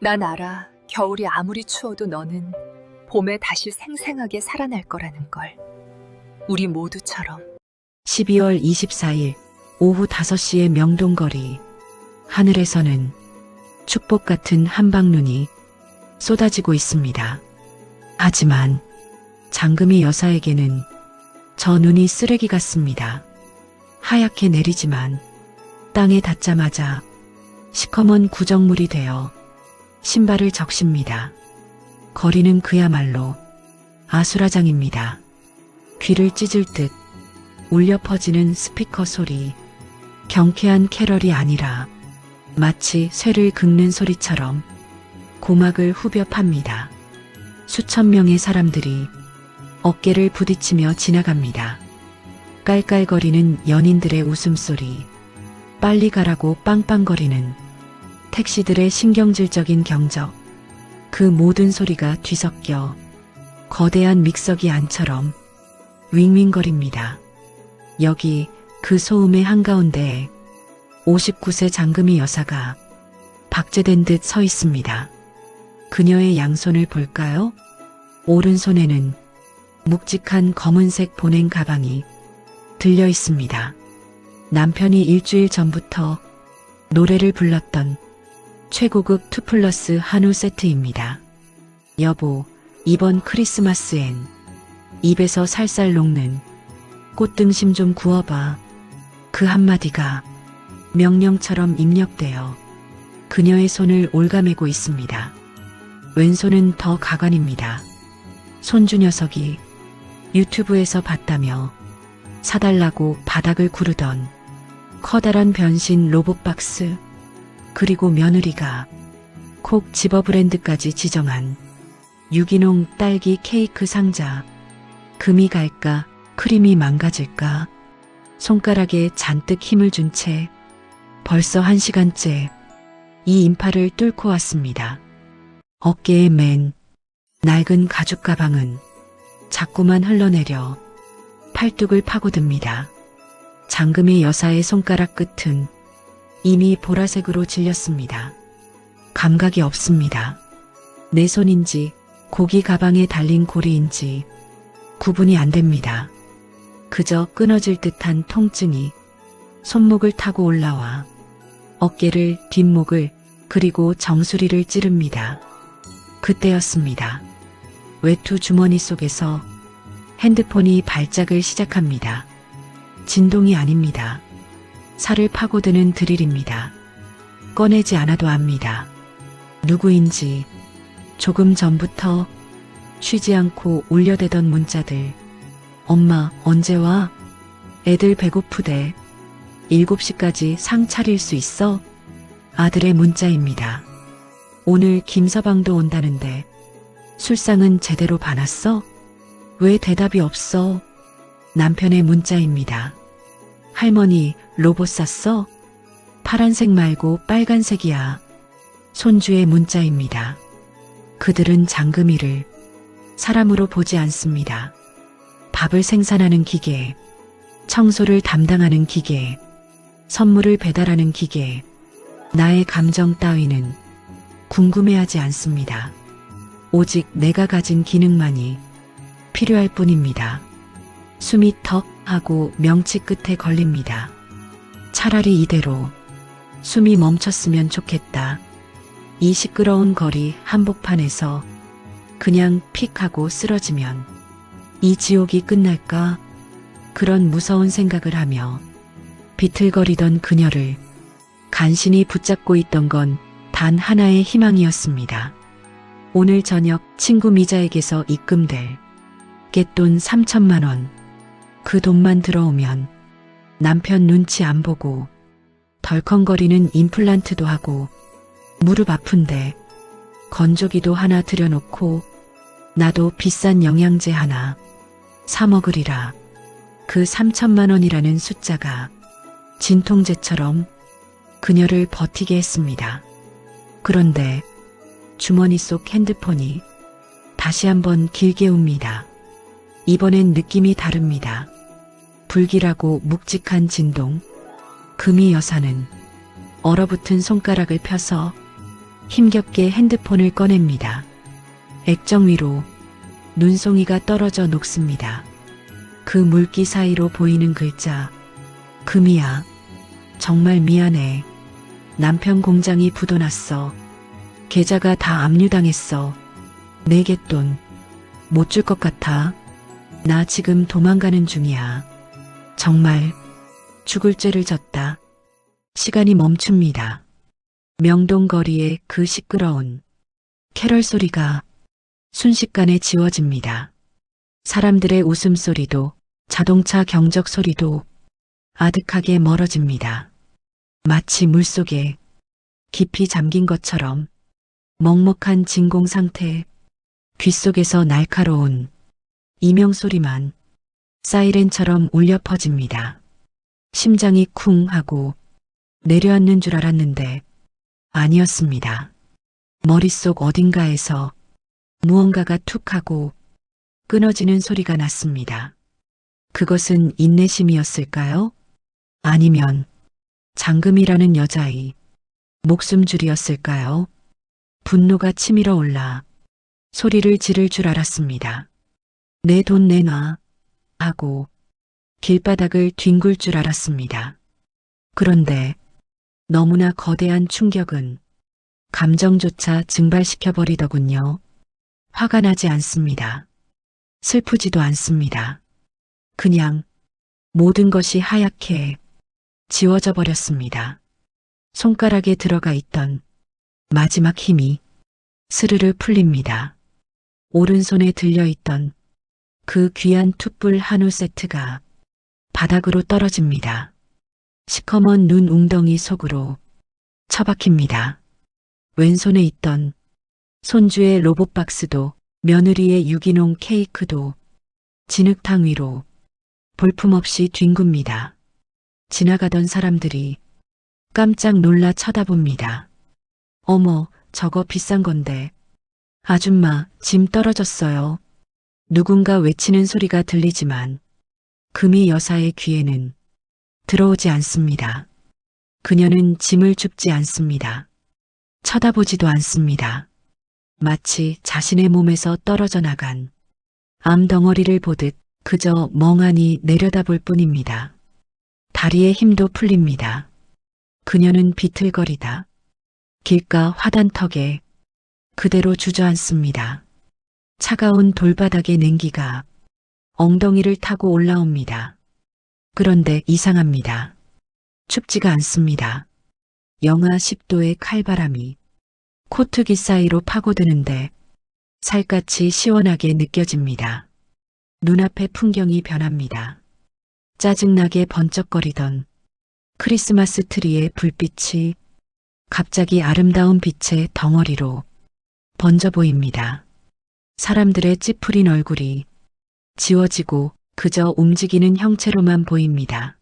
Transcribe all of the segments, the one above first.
난 알아. 겨울이 아무리 추워도 너는 봄에 다시 생생하게 살아날 거라는 걸. 우리 모두처럼. 12월 24일 오후 5시의 명동거리. 하늘에서는 축복 같은 한방눈이 쏟아지고 있습니다. 하지만 장금이 여사에게는 저 눈이 쓰레기 같습니다. 하얗게 내리지만 땅에 닿자마자 시커먼 구정물이 되어 신발을 적십니다. 거리는 그야말로 아수라장입니다. 귀를 찢을 듯 울려 퍼지는 스피커 소리, 경쾌한 캐럴이 아니라 마치 쇠를 긁는 소리처럼 고막을 후벼 팝니다. 수천 명의 사람들이 어깨를 부딪히며 지나갑니다. 깔깔거리는 연인들의 웃음소리, 빨리 가라고 빵빵거리는 택시들의 신경질적인 경적, 그 모든 소리가 뒤섞여 거대한 믹서기 안처럼 윙윙거립니다. 여기 그 소음의 한가운데에 59세 장금이 여사가 박제된 듯 서 있습니다. 그녀의 양손을 볼까요? 오른손에는 묵직한 검은색 보냉 가방이 들려 있습니다. 남편이 일주일 전부터 노래를 불렀던 최고급 2플러스 한우 세트입니다. 여보, 이번 크리스마스엔 입에서 살살 녹는 꽃등심 좀 구워봐. 그 한마디가 명령처럼 입력되어 그녀의 손을 올가매고 있습니다. 왼손은 더 가관입니다. 손주 녀석이 유튜브에서 봤다며 사달라고 바닥을 구르던 커다란 변신 로봇박스, 그리고 며느리가 콕 집어 브랜드까지 지정한 유기농 딸기 케이크 상자. 금이 갈까, 크림이 망가질까. 손가락에 잔뜩 힘을 준 채 벌써 1시간째 이 인파를 뚫고 왔습니다. 어깨에 맨 낡은 가죽 가방은 자꾸만 흘러내려 팔뚝을 파고듭니다. 장금이 여사의 손가락 끝은 이미 보라색으로 질렸습니다. 감각이 없습니다. 내 손인지 고기 가방에 달린 고리인지 구분이 안 됩니다. 그저 끊어질 듯한 통증이 손목을 타고 올라와 어깨를, 뒷목을, 그리고 정수리를 찌릅니다. 그때였습니다. 외투 주머니 속에서 핸드폰이 발작을 시작합니다. 진동이 아닙니다. 살을 파고드는 드릴입니다. 꺼내지 않아도 압니다. 누구인지. 조금 전부터 쉬지 않고 울려대던 문자들. 엄마, 언제 와? 애들 배고프대. 7시까지 상 차릴 수 있어? 아들의 문자입니다. 오늘 김서방도 온다는데 술상은 제대로 봐놨어? 왜 대답이 없어? 남편의 문자입니다. 할머니, 로봇 샀어? 파란색 말고 빨간색이야. 손주의 문자입니다. 그들은 장금이를 사람으로 보지 않습니다. 밥을 생산하는 기계, 청소를 담당하는 기계, 선물을 배달하는 기계. 나의 감정 따위는 궁금해하지 않습니다. 오직 내가 가진 기능만이 필요할 뿐입니다. 숨이 턱 하고 명치 끝에 걸립니다. 차라리 이대로 숨이 멈췄으면 좋겠다. 이 시끄러운 거리 한복판에서 그냥 픽 하고 쓰러지면 이 지옥이 끝날까? 그런 무서운 생각을 하며 비틀거리던 그녀를 간신히 붙잡고 있던 건 단 하나의 희망이었습니다. 오늘 저녁 친구 미자에게서 입금될 갯돈 3천만 원. 그 돈만 들어오면 남편 눈치 안 보고 덜컹거리는 임플란트도 하고, 무릎 아픈데 건조기도 하나 들여놓고 나도 비싼 영양제 하나 사 먹으리라. 그 3천만 원이라는 숫자가 진통제처럼 그녀를 버티게 했습니다. 그런데 주머니 속 핸드폰이 다시 한번 길게 웁니다. 이번엔 느낌이 다릅니다. 불길하고 묵직한 진동. 금이 여사는 얼어붙은 손가락을 펴서 힘겹게 핸드폰을 꺼냅니다. 액정 위로 눈송이가 떨어져 녹습니다. 그 물기 사이로 보이는 글자. 금이야. 정말 미안해. 남편 공장이 부도났어. 계좌가 다 압류당했어. 내게 돈 못 줄 것 같아. 나 지금 도망가는 중이야. 정말 죽을 죄를 졌다. 시간이 멈춥니다. 명동거리의 그 시끄러운 캐럴 소리가 순식간에 지워집니다. 사람들의 웃음소리도 자동차 경적 소리도 아득하게 멀어집니다. 마치 물속에 깊이 잠긴 것처럼 먹먹한 진공 상태, 귓속에서 날카로운 이명소리만 사이렌처럼 울려 퍼집니다. 심장이 쿵 하고 내려앉는 줄 알았는데 아니었습니다. 머릿속 어딘가에서 무언가가 툭 하고 끊어지는 소리가 났습니다. 그것은 인내심이었을까요? 아니면 장금이라는 여자의 목숨줄이었을까요? 분노가 치밀어 올라 소리를 지를 줄 알았습니다. 내 돈 내놔 하고 길바닥을 뒹굴 줄 알았습니다. 그런데 너무나 거대한 충격은 감정조차 증발시켜버리더군요. 화가 나지 않습니다. 슬프지도 않습니다. 그냥 모든 것이 하얗게 지워져 버렸습니다. 손가락에 들어가 있던 마지막 힘이 스르르 풀립니다. 오른손에 들려있던 그 귀한 툭불 한우 세트가 바닥으로 떨어집니다. 시커먼 눈 웅덩이 속으로 처박힙니다. 왼손에 있던 손주의 로봇박스도 며느리의 유기농 케이크도 진흙탕 위로 볼품없이 뒹굽니다. 지나가던 사람들이 깜짝 놀라 쳐다봅니다. 어머, 저거 비싼 건데. 아줌마, 짐 떨어졌어요. 누군가 외치는 소리가 들리지만 금이 여사의 귀에는 들어오지 않습니다. 그녀는 짐을 줍지 않습니다. 쳐다보지도 않습니다. 마치 자신의 몸에서 떨어져 나간 암덩어리를 보듯 그저 멍하니 내려다볼 뿐입니다. 다리의 힘도 풀립니다. 그녀는 비틀거리다 길가 화단턱에 그대로 주저앉습니다. 차가운 돌바닥의 냉기가 엉덩이를 타고 올라옵니다. 그런데 이상합니다. 춥지가 않습니다. 영하 10도의 칼바람이 코트기 사이로 파고드는데 살갗이 시원하게 느껴집니다. 눈앞의 풍경이 변합니다. 짜증나게 번쩍거리던 크리스마스 트리의 불빛이 갑자기 아름다운 빛의 덩어리로 번져 보입니다. 사람들의 찌푸린 얼굴이 지워지고 그저 움직이는 형체로만 보입니다.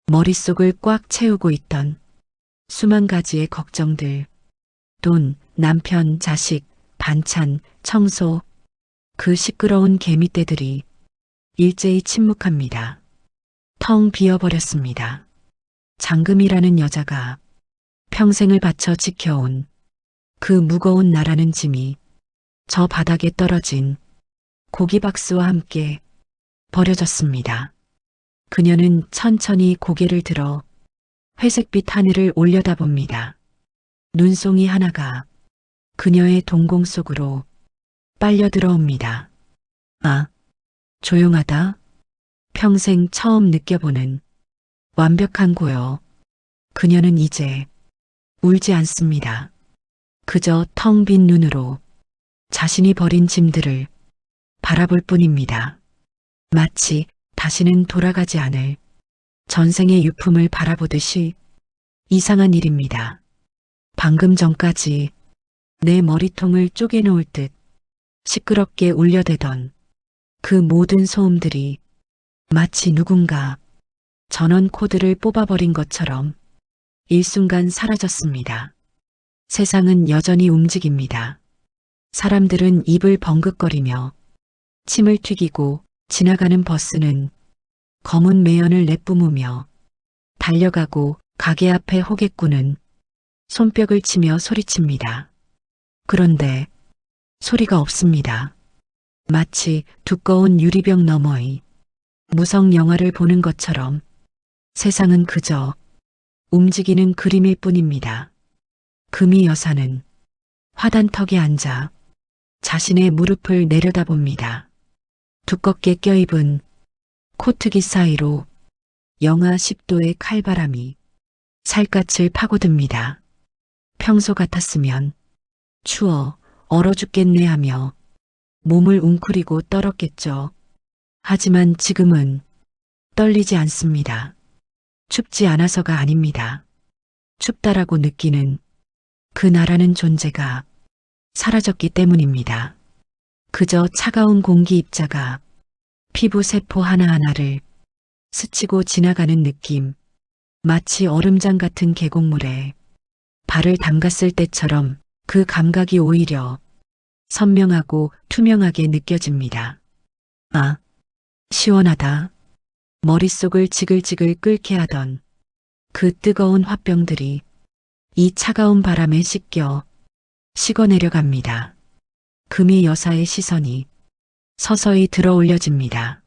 머릿속을 꽉 채우고 있던 수만 가지의 걱정들, 돈, 남편, 자식, 반찬, 청소, 그 시끄러운 개미떼들이 일제히 침묵합니다. 텅 비어버렸습니다. 장금이라는 여자가 평생을 바쳐 지켜온 그 무거운 나라는 짐이 저 바닥에 떨어진 고기박스와 함께 버려졌습니다. 그녀는 천천히 고개를 들어 회색빛 하늘을 올려다봅니다. 눈송이 하나가 그녀의 동공 속으로 빨려 들어옵니다. 아, 조용하다. 평생 처음 느껴보는 완벽한 고요. 그녀는 이제 울지 않습니다. 그저 텅 빈 눈으로 자신이 버린 짐들을 바라볼 뿐입니다. 마치 다시는 돌아가지 않을 전생의 유품을 바라보듯이 이상한 일입니다. 방금 전까지 내 머리통을 쪼개놓을 듯 시끄럽게 울려대던 그 모든 소음들이 마치 누군가 전원 코드를 뽑아버린 것처럼 일순간 사라졌습니다. 세상은 여전히 움직입니다. 사람들은 입을 벙긋거리며 침을 튀기고 지나가는 버스는 검은 매연을 내뿜으며 달려가고 가게 앞에 호객꾼은 손뼉을 치며 소리칩니다. 그런데 소리가 없습니다. 마치 두꺼운 유리병 너머의 무성 영화를 보는 것처럼 세상은 그저 움직이는 그림일 뿐입니다. 금이 여사는 화단턱에 앉아 자신의 무릎을 내려다봅니다. 두껍게 껴입은 코트기 사이로 영하 10도의 칼바람이 살갗을 파고듭니다. 평소 같았으면 추워 얼어 죽겠네 하며 몸을 웅크리고 떨었겠죠. 하지만 지금은 떨리지 않습니다. 춥지 않아서가 아닙니다. 춥다라고 느끼는 그 나라는 존재가 사라졌기 때문입니다. 그저 차가운 공기 입자가 피부 세포 하나하나를 스치고 지나가는 느낌, 마치 얼음장 같은 계곡물에 발을 담갔을 때처럼 그 감각이 오히려 선명하고 투명하게 느껴집니다. 아, 시원하다. 머릿속을 지글지글 끓게 하던 그 뜨거운 화병들이 이 차가운 바람에 씻겨 식어내려갑니다. 금이 여사의 시선이 서서히 들어 올려집니다.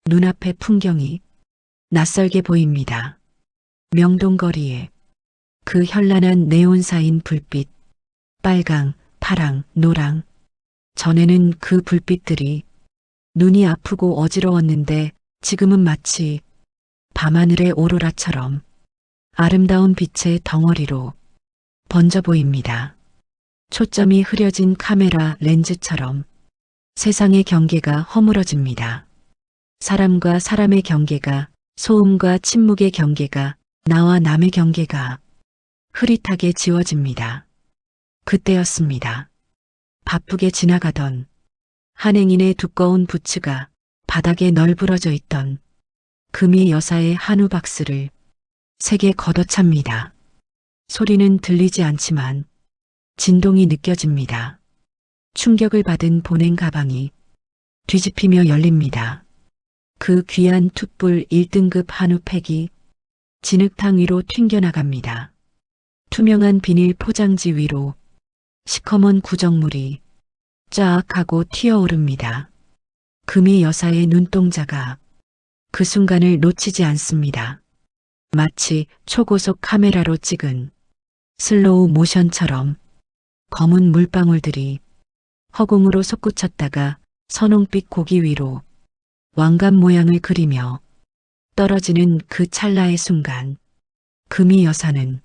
눈앞의 풍경이 낯설게 보입니다. 명동거리에 그 현란한 네온사인 불빛, 빨강, 파랑, 노랑. 전에는 그 불빛들이 눈이 아프고 어지러웠는데 지금은 마치 밤하늘의 오로라처럼 아름다운 빛의 덩어리로 번져 보입니다. 초점이 흐려진 카메라 렌즈처럼 세상의 경계가 허물어집니다. 사람과 사람의 경계가, 소음과 침묵의 경계가, 나와 남의 경계가 흐릿하게 지워집니다. 그때였습니다. 바쁘게 지나가던 한행인의 두꺼운 부츠가 바닥에 널브러져 있던 금이 여사의 한우 박스를 세게 걷어찹니다. 소리는 들리지 않지만 진동이 느껴집니다. 충격을 받은 보냉 가방이 뒤집히며 열립니다. 그 귀한 툭불 1등급 한우 팩이 진흙탕 위로 튕겨나갑니다. 투명한 비닐 포장지 위로 시커먼 구정물이 쫙 하고 튀어오릅니다. 금이 여사의 눈동자가 그 순간을 놓치지 않습니다. 마치 초고속 카메라로 찍은 슬로우 모션처럼 검은 물방울들이 허공으로 솟구쳤다가 선홍빛 고기 위로 왕관 모양을 그리며 떨어지는 그 찰나의 순간 금이 여사는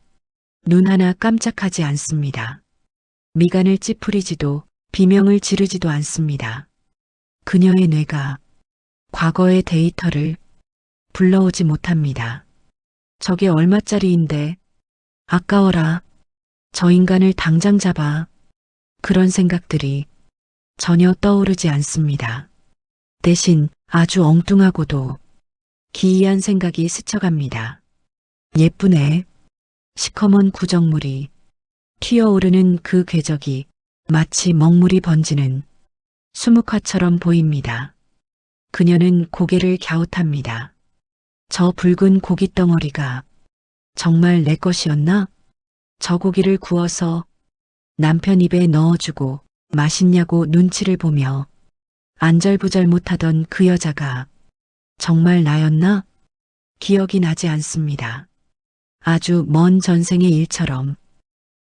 눈 하나 깜짝하지 않습니다. 미간을 찌푸리지도 비명을 지르지도 않습니다. 그녀의 뇌가 과거의 데이터를 불러오지 못합니다. 저게 얼마짜리인데 아까워라. 저 인간을 당장 잡아. 그런 생각들이 전혀 떠오르지 않습니다. 대신 아주 엉뚱하고도 기이한 생각이 스쳐갑니다. 예쁘네. 시커먼 구정물이 튀어오르는 그 궤적이 마치 먹물이 번지는 수묵화처럼 보입니다. 그녀는 고개를 갸웃합니다. 저 붉은 고깃덩어리가 정말 내 것이었나? 저 고기를 구워서 남편 입에 넣어주고 맛있냐고 눈치를 보며 안절부절 못하던 그 여자가 정말 나였나? 기억이 나지 않습니다. 아주 먼 전생의 일처럼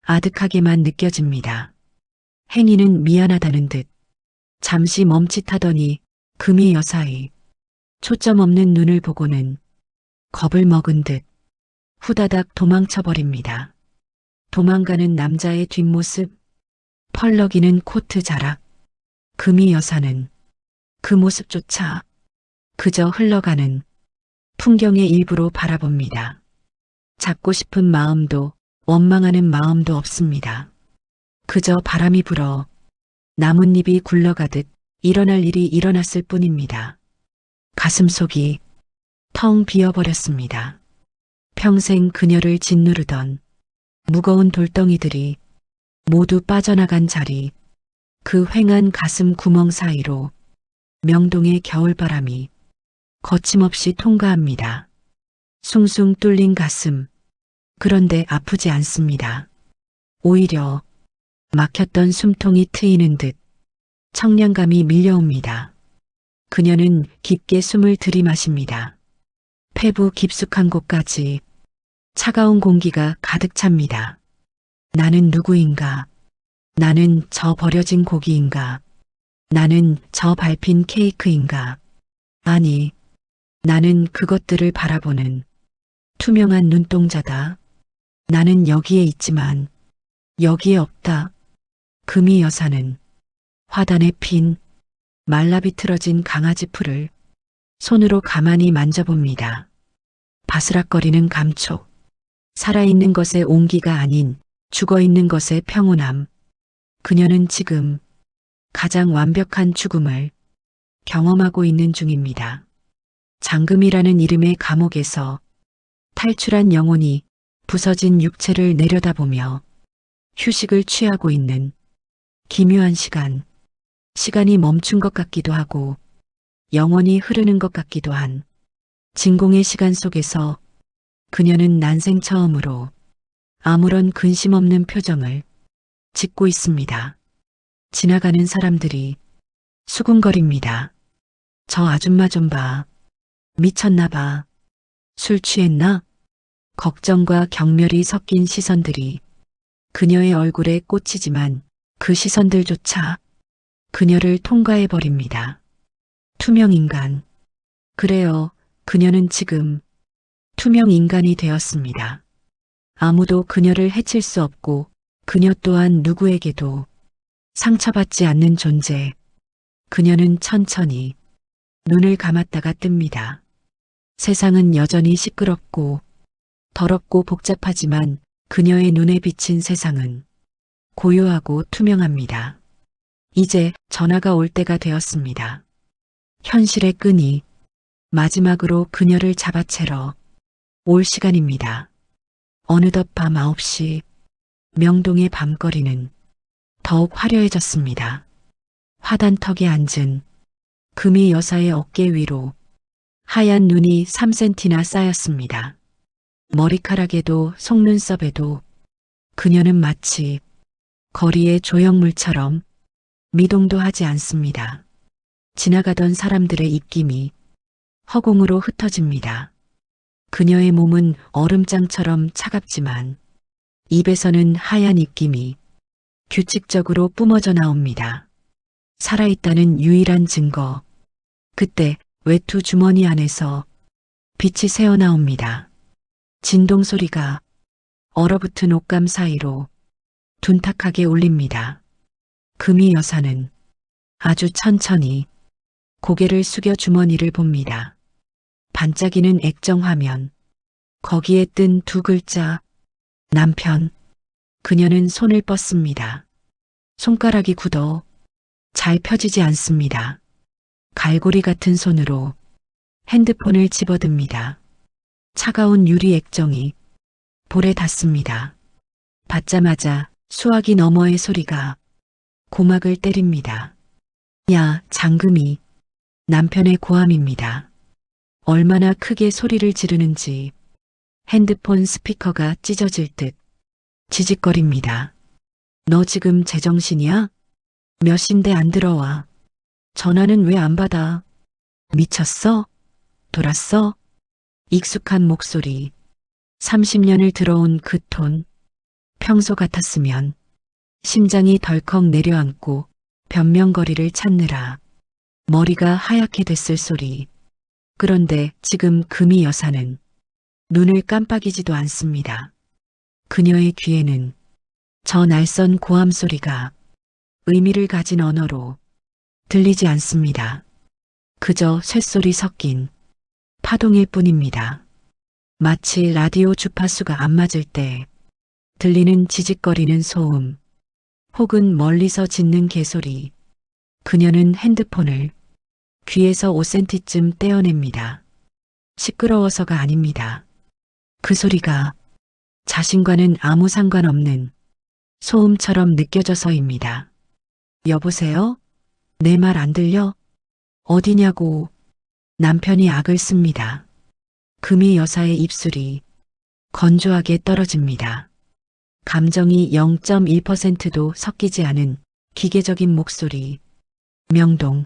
아득하게만 느껴집니다. 행위는 미안하다는 듯 잠시 멈칫하더니 금이 여사의 초점 없는 눈을 보고는 겁을 먹은 듯 후다닥 도망쳐버립니다. 도망가는 남자의 뒷모습, 펄럭이는 코트 자락. 금이 여사는 그 모습조차 그저 흘러가는 풍경의 일부로 바라봅니다. 잡고 싶은 마음도 원망하는 마음도 없습니다. 그저 바람이 불어 나뭇잎이 굴러가듯 일어날 일이 일어났을 뿐입니다. 가슴속이 텅 비어버렸습니다. 평생 그녀를 짓누르던 무거운 돌덩이들이 모두 빠져나간 자리, 그 휑한 가슴 구멍 사이로 명동의 겨울바람이 거침없이 통과합니다. 숭숭 뚫린 가슴, 그런데 아프지 않습니다. 오히려 막혔던 숨통이 트이는 듯 청량감이 밀려옵니다. 그녀는 깊게 숨을 들이마십니다. 폐부 깊숙한 곳까지 차가운 공기가 가득 찹니다. 나는 누구인가? 나는 저 버려진 고기인가? 나는 저 밟힌 케이크인가? 아니, 나는 그것들을 바라보는 투명한 눈동자다. 나는 여기에 있지만 여기에 없다. 금이 여사는 화단에 핀 말라비틀어진 강아지 풀을 손으로 가만히 만져봅니다. 바스락거리는 감촉, 살아있는 것의 온기가 아닌 죽어있는 것의 평온함. 그녀는 지금 가장 완벽한 죽음을 경험하고 있는 중입니다. 장금이라는 이름의 감옥에서 탈출한 영혼이 부서진 육체를 내려다보며 휴식을 취하고 있는 기묘한 시간. 시간이 멈춘 것 같기도 하고 영원히 흐르는 것 같기도 한 진공의 시간 속에서 그녀는 난생 처음으로 아무런 근심 없는 표정을 짓고 있습니다. 지나가는 사람들이 수군거립니다. 저 아줌마 좀 봐. 미쳤나 봐. 술 취했나? 걱정과 경멸이 섞인 시선들이 그녀의 얼굴에 꽂히지만 그 시선들조차 그녀를 통과해버립니다. 투명 인간. 그래요. 그녀는 지금 투명 인간이 되었습니다. 아무도 그녀를 해칠 수 없고 그녀 또한 누구에게도 상처받지 않는 존재. 그녀는 천천히 눈을 감았다가 뜹니다. 세상은 여전히 시끄럽고 더럽고 복잡하지만 그녀의 눈에 비친 세상은 고요하고 투명합니다. 이제 전화가 올 때가 되었습니다. 현실의 끈이 마지막으로 그녀를 잡아채러 올 시간입니다. 어느덧 밤 9시 명동의 밤거리는 더욱 화려해졌습니다. 화단턱에 앉은 금이 여사의 어깨 위로 하얀 눈이 3cm나 쌓였습니다. 머리카락에도 속눈썹에도 그녀는 마치 거리의 조형물처럼 미동도 하지 않습니다. 지나가던 사람들의 입김이 허공으로 흩어집니다. 그녀의 몸은 얼음장처럼 차갑지만 입에서는 하얀 입김이 규칙적으로 뿜어져 나옵니다. 살아있다는 유일한 증거. 그때 외투 주머니 안에서 빛이 새어나옵니다. 진동 소리가 얼어붙은 옷감 사이로 둔탁하게 울립니다. 금이 여사는 아주 천천히 고개를 숙여 주머니를 봅니다. 반짝이는 액정 화면. 거기에 뜬 두 글자 남편. 그녀는 손을 뻗습니다. 손가락이 굳어 잘 펴지지 않습니다. 갈고리 같은 손으로 핸드폰을 집어듭니다. 차가운 유리 액정이 볼에 닿습니다. 받자마자 수화기 너머의 소리가 고막을 때립니다. 야, 장금이. 남편의 고함입니다. 얼마나 크게 소리를 지르는지 핸드폰 스피커가 찢어질 듯 지직거립니다. 너 지금 제정신이야? 몇 시인데 안 들어와. 전화는 왜 안 받아? 미쳤어? 돌았어? 익숙한 목소리. 30년을 들어온 그 톤. 평소 같았으면 심장이 덜컥 내려앉고 변명거리를 찾느라 머리가 하얗게 됐을 소리. 그런데 지금 금이 여사는 눈을 깜빡이지도 않습니다. 그녀의 귀에는 저 낯선 고함 소리가 의미를 가진 언어로 들리지 않습니다. 그저 쇳소리 섞인 파동일 뿐입니다. 마치 라디오 주파수가 안 맞을 때 들리는 지직거리는 소음, 혹은 멀리서 짖는 개소리. 그녀는 핸드폰을 귀에서 5cm쯤 떼어냅니다. 시끄러워서가 아닙니다. 그 소리가 자신과는 아무 상관없는 소음처럼 느껴져서입니다. 여보세요? 내 말 안 들려? 어디냐고. 남편이 악을 씁니다. 금이 여사의 입술이 건조하게 떨어집니다. 감정이 0.1%도 섞이지 않은 기계적인 목소리. 명동.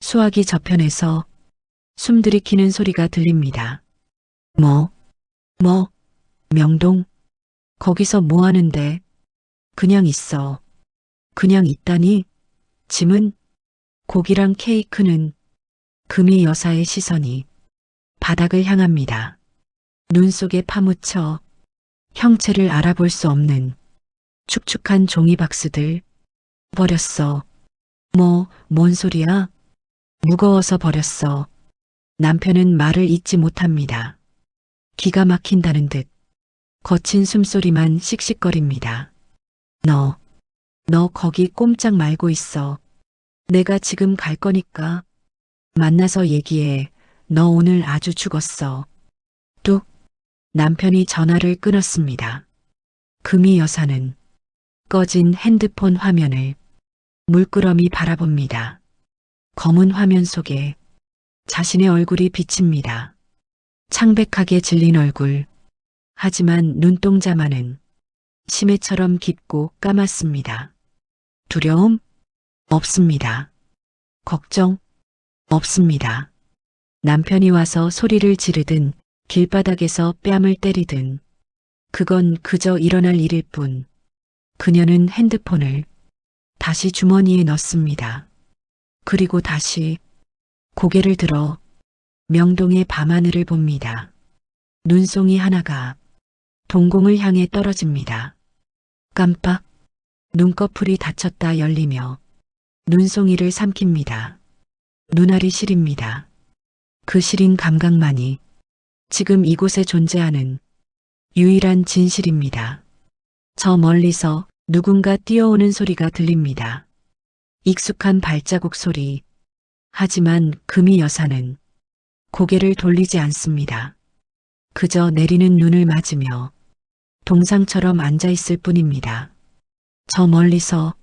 수화기 저편에서 숨 들이키는 소리가 들립니다. 뭐? 명동? 거기서 뭐 하는데? 그냥 있어. 그냥 있다니? 짐은? 고기랑 케이크는? 금이 여사의 시선이 바닥을 향합니다. 눈 속에 파묻혀 형체를 알아볼 수 없는 축축한 종이 박스들. 버렸어. 뭔 소리야? 무거워서 버렸어. 남편은 말을 잇지 못합니다. 기가 막힌다는 듯 거친 숨소리만 씩씩거립니다. 너 거기 꼼짝 말고 있어. 내가 지금 갈 거니까. 만나서 얘기해. 너 오늘 아주 죽었어. 뚝. 남편이 전화를 끊었습니다. 금이 여사는 꺼진 핸드폰 화면을 물끄러미 바라봅니다. 검은 화면 속에 자신의 얼굴이 비칩니다. 창백하게 질린 얼굴. 하지만 눈동자만은 심해처럼 깊고 까맣습니다. 두려움? 없습니다. 걱정? 없습니다. 남편이 와서 소리를 지르든 길바닥에서 뺨을 때리든 그건 그저 일어날 일일 뿐. 그녀는 핸드폰을 다시 주머니에 넣습니다. 그리고 다시 고개를 들어 명동의 밤하늘을 봅니다. 눈송이 하나가 동공을 향해 떨어집니다. 깜빡. 눈꺼풀이 닫혔다 열리며 눈송이를 삼킵니다. 눈알이 시립니다. 그 시린 감각만이 지금 이곳에 존재하는 유일한 진실입니다. 저 멀리서 누군가 뛰어오는 소리가 들립니다. 익숙한 발자국 소리. 하지만 금이 여사는 고개를 돌리지 않습니다. 그저 내리는 눈을 맞으며 동상처럼 앉아 있을 뿐입니다. 저 멀리서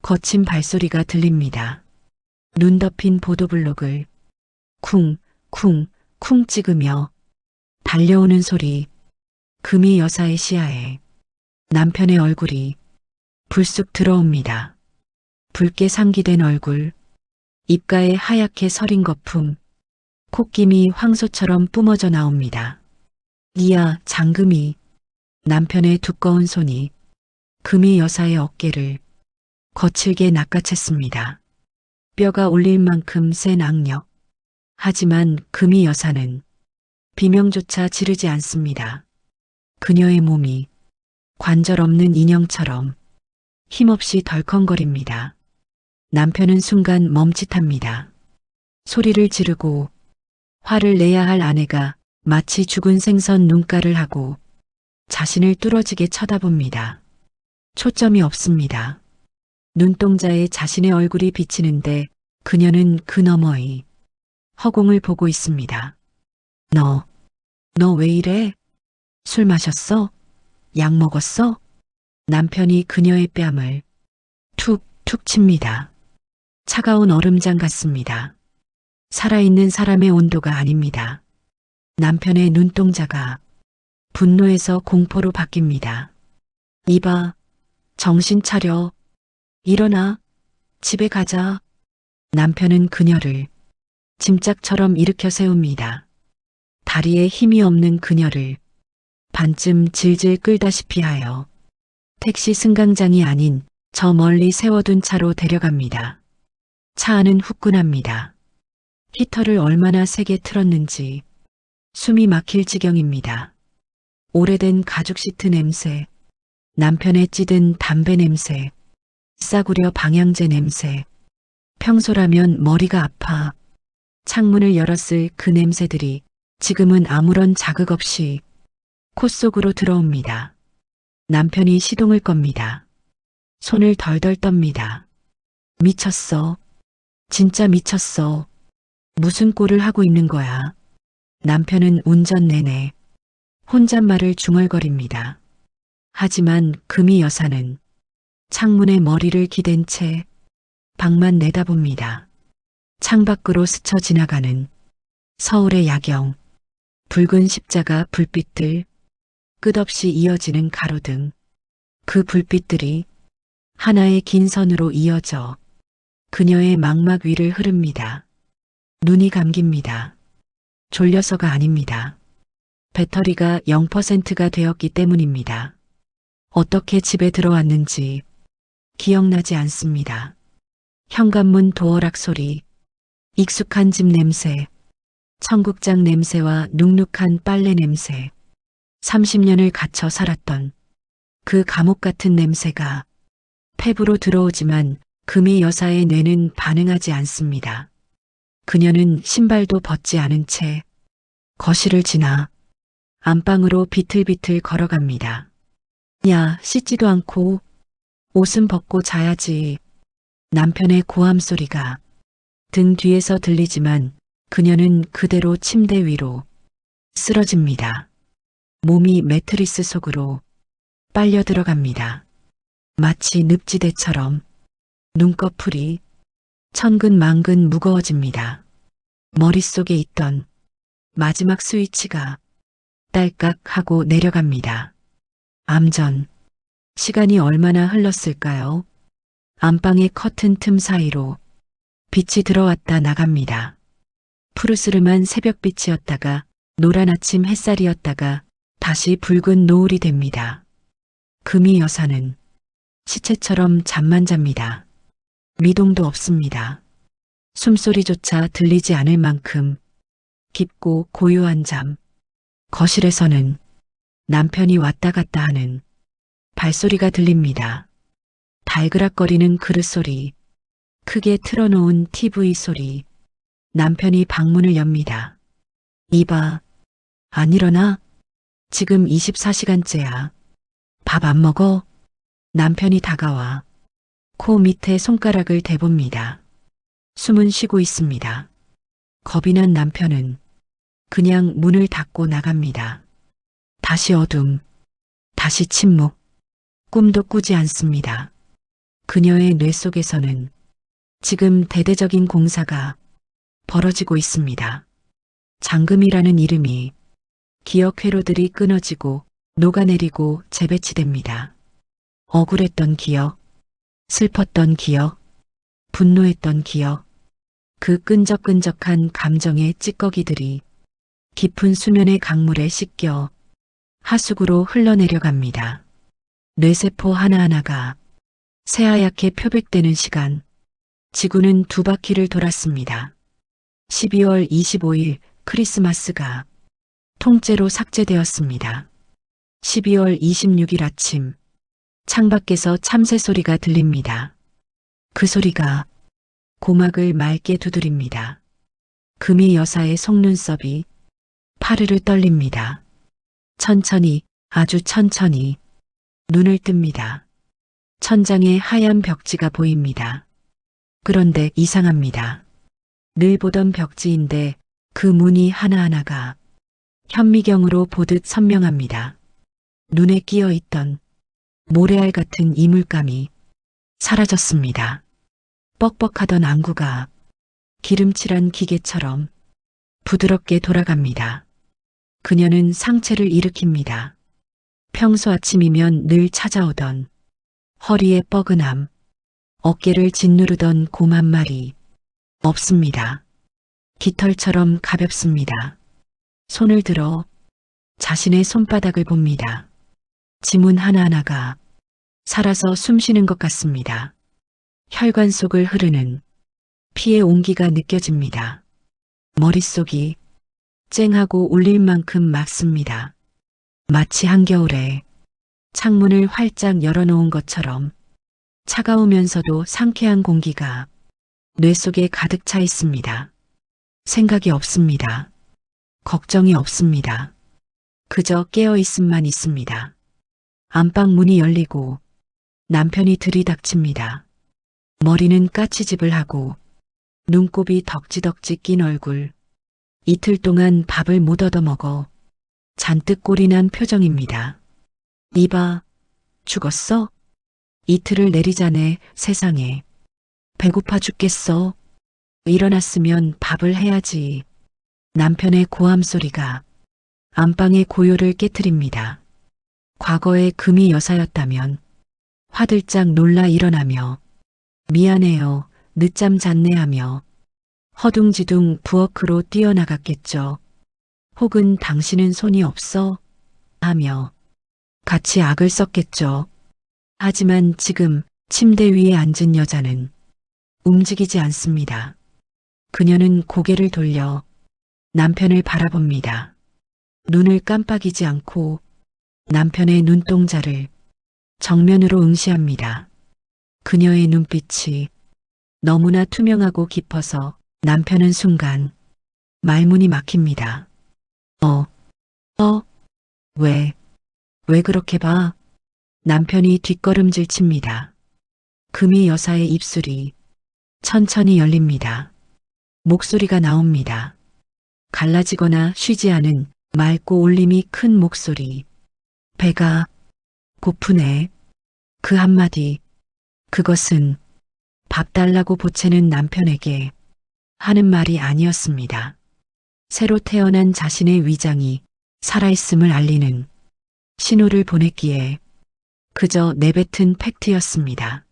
거친 발소리가 들립니다. 눈 덮인 보도블록을 쿵, 쿵, 쿵 찍으며 달려오는 소리. 금이 여사의 시야에 남편의 얼굴이 불쑥 들어옵니다. 붉게 상기된 얼굴, 입가에 하얗게 서린 거품, 콧김이 황소처럼 뿜어져 나옵니다. 이야, 장금이. 남편의 두꺼운 손이 금이 여사의 어깨를 거칠게 낚아챘습니다. 뼈가 울릴 만큼 센 악력. 하지만 금이 여사는 비명조차 지르지 않습니다. 그녀의 몸이 관절 없는 인형처럼 힘없이 덜컹거립니다. 남편은 순간 멈칫합니다. 소리를 지르고 화를 내야 할 아내가 마치 죽은 생선 눈가를 하고 자신을 뚫어지게 쳐다봅니다. 초점이 없습니다. 눈동자에 자신의 얼굴이 비치는데 그녀는 그 너머의 허공을 보고 있습니다. 너 왜 이래? 술 마셨어? 약 먹었어? 남편이 그녀의 뺨을 툭툭 칩니다. 차가운 얼음장 같습니다. 살아있는 사람의 온도가 아닙니다. 남편의 눈동자가 분노에서 공포로 바뀝니다. 이봐, 정신 차려. 일어나. 집에 가자. 남편은 그녀를 짐짝처럼 일으켜 세웁니다. 다리에 힘이 없는 그녀를 반쯤 질질 끌다시피 하여 택시 승강장이 아닌 저 멀리 세워둔 차로 데려갑니다. 차 안은 후끈합니다. 히터를 얼마나 세게 틀었는지 숨이 막힐 지경입니다. 오래된 가죽 시트 냄새, 남편의 찌든 담배 냄새, 싸구려 방향제 냄새. 평소라면 머리가 아파 창문을 열었을 그 냄새들이 지금은 아무런 자극 없이 코 속으로 들어옵니다. 남편이 시동을 겁니다. 손을 덜덜 떱니다. 미쳤어. 진짜 미쳤어. 무슨 꼴을 하고 있는 거야. 남편은 운전 내내 혼잣말을 중얼거립니다. 하지만 금이 여사는 창문에 머리를 기댄 채 방만 내다봅니다. 창밖으로 스쳐 지나가는 서울의 야경, 붉은 십자가 불빛들, 끝없이 이어지는 가로등, 그 불빛들이 하나의 긴 선으로 이어져 그녀의 망막 위를 흐릅니다. 눈이 감깁니다. 졸려서가 아닙니다. 배터리가 0%가 되었기 때문입니다. 어떻게 집에 들어왔는지 기억나지 않습니다. 현관문 도어락 소리, 익숙한 집 냄새, 청국장 냄새와 눅눅한 빨래 냄새, 30년을 갇혀 살았던 그 감옥 같은 냄새가 폐부로 들어오지만 금희 여사의 뇌는 반응하지 않습니다. 그녀는 신발도 벗지 않은 채 거실을 지나 안방으로 비틀비틀 걸어갑니다. 야, 씻지도 않고 옷은 벗고 자야지. 남편의 고함 소리가 등 뒤에서 들리지만 그녀는 그대로 침대 위로 쓰러집니다. 몸이 매트리스 속으로 빨려 들어갑니다. 마치 늪지대처럼 눈꺼풀이 천근만근 무거워집니다. 머릿속에 있던 마지막 스위치가 딸깍 하고 내려갑니다. 암전. 시간이 얼마나 흘렀을까요? 안방의 커튼 틈 사이로 빛이 들어왔다 나갑니다. 푸르스름한 새벽빛이었다가 노란 아침 햇살이었다가 다시 붉은 노을이 됩니다. 금희 여사는 시체처럼 잠만 잡니다. 미동도 없습니다. 숨소리조차 들리지 않을 만큼 깊고 고요한 잠. 거실에서는 남편이 왔다 갔다 하는 발소리가 들립니다. 달그락거리는 그릇 소리, 크게 틀어놓은 TV 소리, 남편이 방문을 엽니다. 이봐, 안 일어나? 지금 24시간째야. 밥 안 먹어? 남편이 다가와 코 밑에 손가락을 대봅니다. 숨은 쉬고 있습니다. 겁이 난 남편은 그냥 문을 닫고 나갑니다. 다시 어둠, 다시 침묵, 꿈도 꾸지 않습니다. 그녀의 뇌 속에서는 지금 대대적인 공사가 벌어지고 있습니다. 장금이라는 이름이 기억 회로들이 끊어지고 녹아내리고 재배치됩니다. 억울했던 기억, 슬펐던 기억, 분노했던 기억, 그 끈적끈적한 감정의 찌꺼기들이 깊은 수면의 강물에 씻겨 하수구로 흘러내려갑니다. 뇌세포 하나하나가 새하얗게 표백되는 시간, 지구는 2바퀴를 돌았습니다. 12월 25일 크리스마스가 통째로 삭제되었습니다. 12월 26일 아침, 창밖에서 참새 소리가 들립니다. 그 소리가 고막을 맑게 두드립니다. 금희 여사의 속눈썹이 파르르 떨립니다. 천천히, 아주 천천히 눈을 뜹니다. 천장에 하얀 벽지가 보입니다. 그런데 이상합니다. 늘 보던 벽지인데 그 무늬 하나하나가 현미경으로 보듯 선명합니다. 눈에 끼어 있던 모래알 같은 이물감이 사라졌습니다. 뻑뻑하던 안구가 기름칠한 기계처럼 부드럽게 돌아갑니다. 그녀는 상체를 일으킵니다. 평소 아침이면 늘 찾아오던 허리의 뻐근함, 어깨를 짓누르던 곰 한 마리 없습니다. 깃털처럼 가볍습니다. 손을 들어 자신의 손바닥을 봅니다. 지문 하나하나가 살아서 숨쉬는 것 같습니다. 혈관 속을 흐르는 피의 온기가 느껴집니다. 머릿속이 쨍하고 울릴 만큼 맑습니다. 마치 한겨울에 창문을 활짝 열어놓은 것처럼 차가우면서도 상쾌한 공기가 뇌 속에 가득 차 있습니다. 생각이 없습니다. 걱정이 없습니다. 그저 깨어있음만 있습니다. 안방 문이 열리고 남편이 들이닥칩니다. 머리는 까치집을 하고 눈곱이 덕지덕지 낀 얼굴. 이틀 동안 밥을 못 얻어먹어 잔뜩 꼴이 난 표정입니다. 이봐, 죽었어? 이틀을 내리자네, 세상에. 배고파 죽겠어. 일어났으면 밥을 해야지. 남편의 고함 소리가 안방의 고요를 깨트립니다. 과거의 금희 여사였다면 화들짝 놀라 일어나며 미안해요. 늦잠 잤네 하며 허둥지둥 부엌으로 뛰어나갔겠죠. 혹은 당신은 손이 없어? 하며 같이 악을 썼겠죠. 하지만 지금 침대 위에 앉은 여자는 움직이지 않습니다. 그녀는 고개를 돌려 남편을 바라봅니다. 눈을 깜빡이지 않고 남편의 눈동자를 정면으로 응시합니다. 그녀의 눈빛이 너무나 투명하고 깊어서 남편은 순간 말문이 막힙니다. 왜 그렇게 봐? 남편이 뒷걸음질 칩니다. 금이 여사의 입술이 천천히 열립니다. 목소리가 나옵니다. 갈라지거나 쉬지 않은 맑고 울림이 큰 목소리. 배가 고프네. 그 한마디. 그것은 밥 달라고 보채는 남편에게 하는 말이 아니었습니다. 새로 태어난 자신의 위장이 살아있음을 알리는 신호를 보냈기에 그저 내뱉은 팩트였습니다.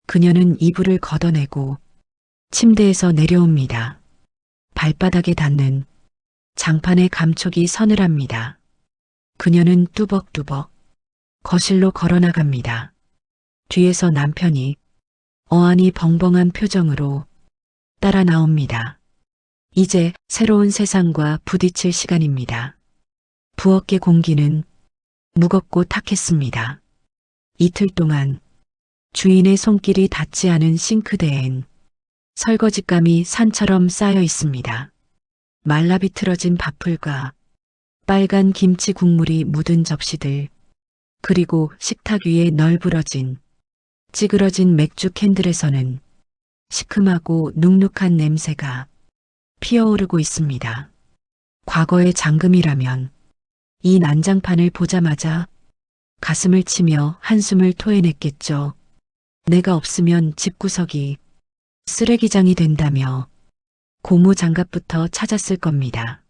그녀는 이불을 걷어내고 침대에서 내려옵니다. 발바닥에 닿는 장판의 감촉이 서늘합니다. 그녀는 뚜벅뚜벅 거실로 걸어나갑니다. 뒤에서 남편이 어안이 벙벙한 표정으로 따라 나옵니다. 이제 새로운 세상과 부딪힐 시간입니다. 부엌의 공기는 무겁고 탁했습니다. 이틀 동안 주인의 손길이 닿지 않은 싱크대엔 설거지감이 산처럼 쌓여 있습니다. 말라비틀어진 밥풀과 빨간 김치 국물이 묻은 접시들, 그리고 식탁 위에 널브러진 찌그러진 맥주 캔들에서는 시큼하고 눅눅한 냄새가 피어오르고 있습니다. 과거의 장금이라면 이 난장판을 보자마자 가슴을 치며 한숨을 토해냈겠죠. 내가 없으면 집구석이 쓰레기장이 된다며 고무 장갑부터 찾았을 겁니다.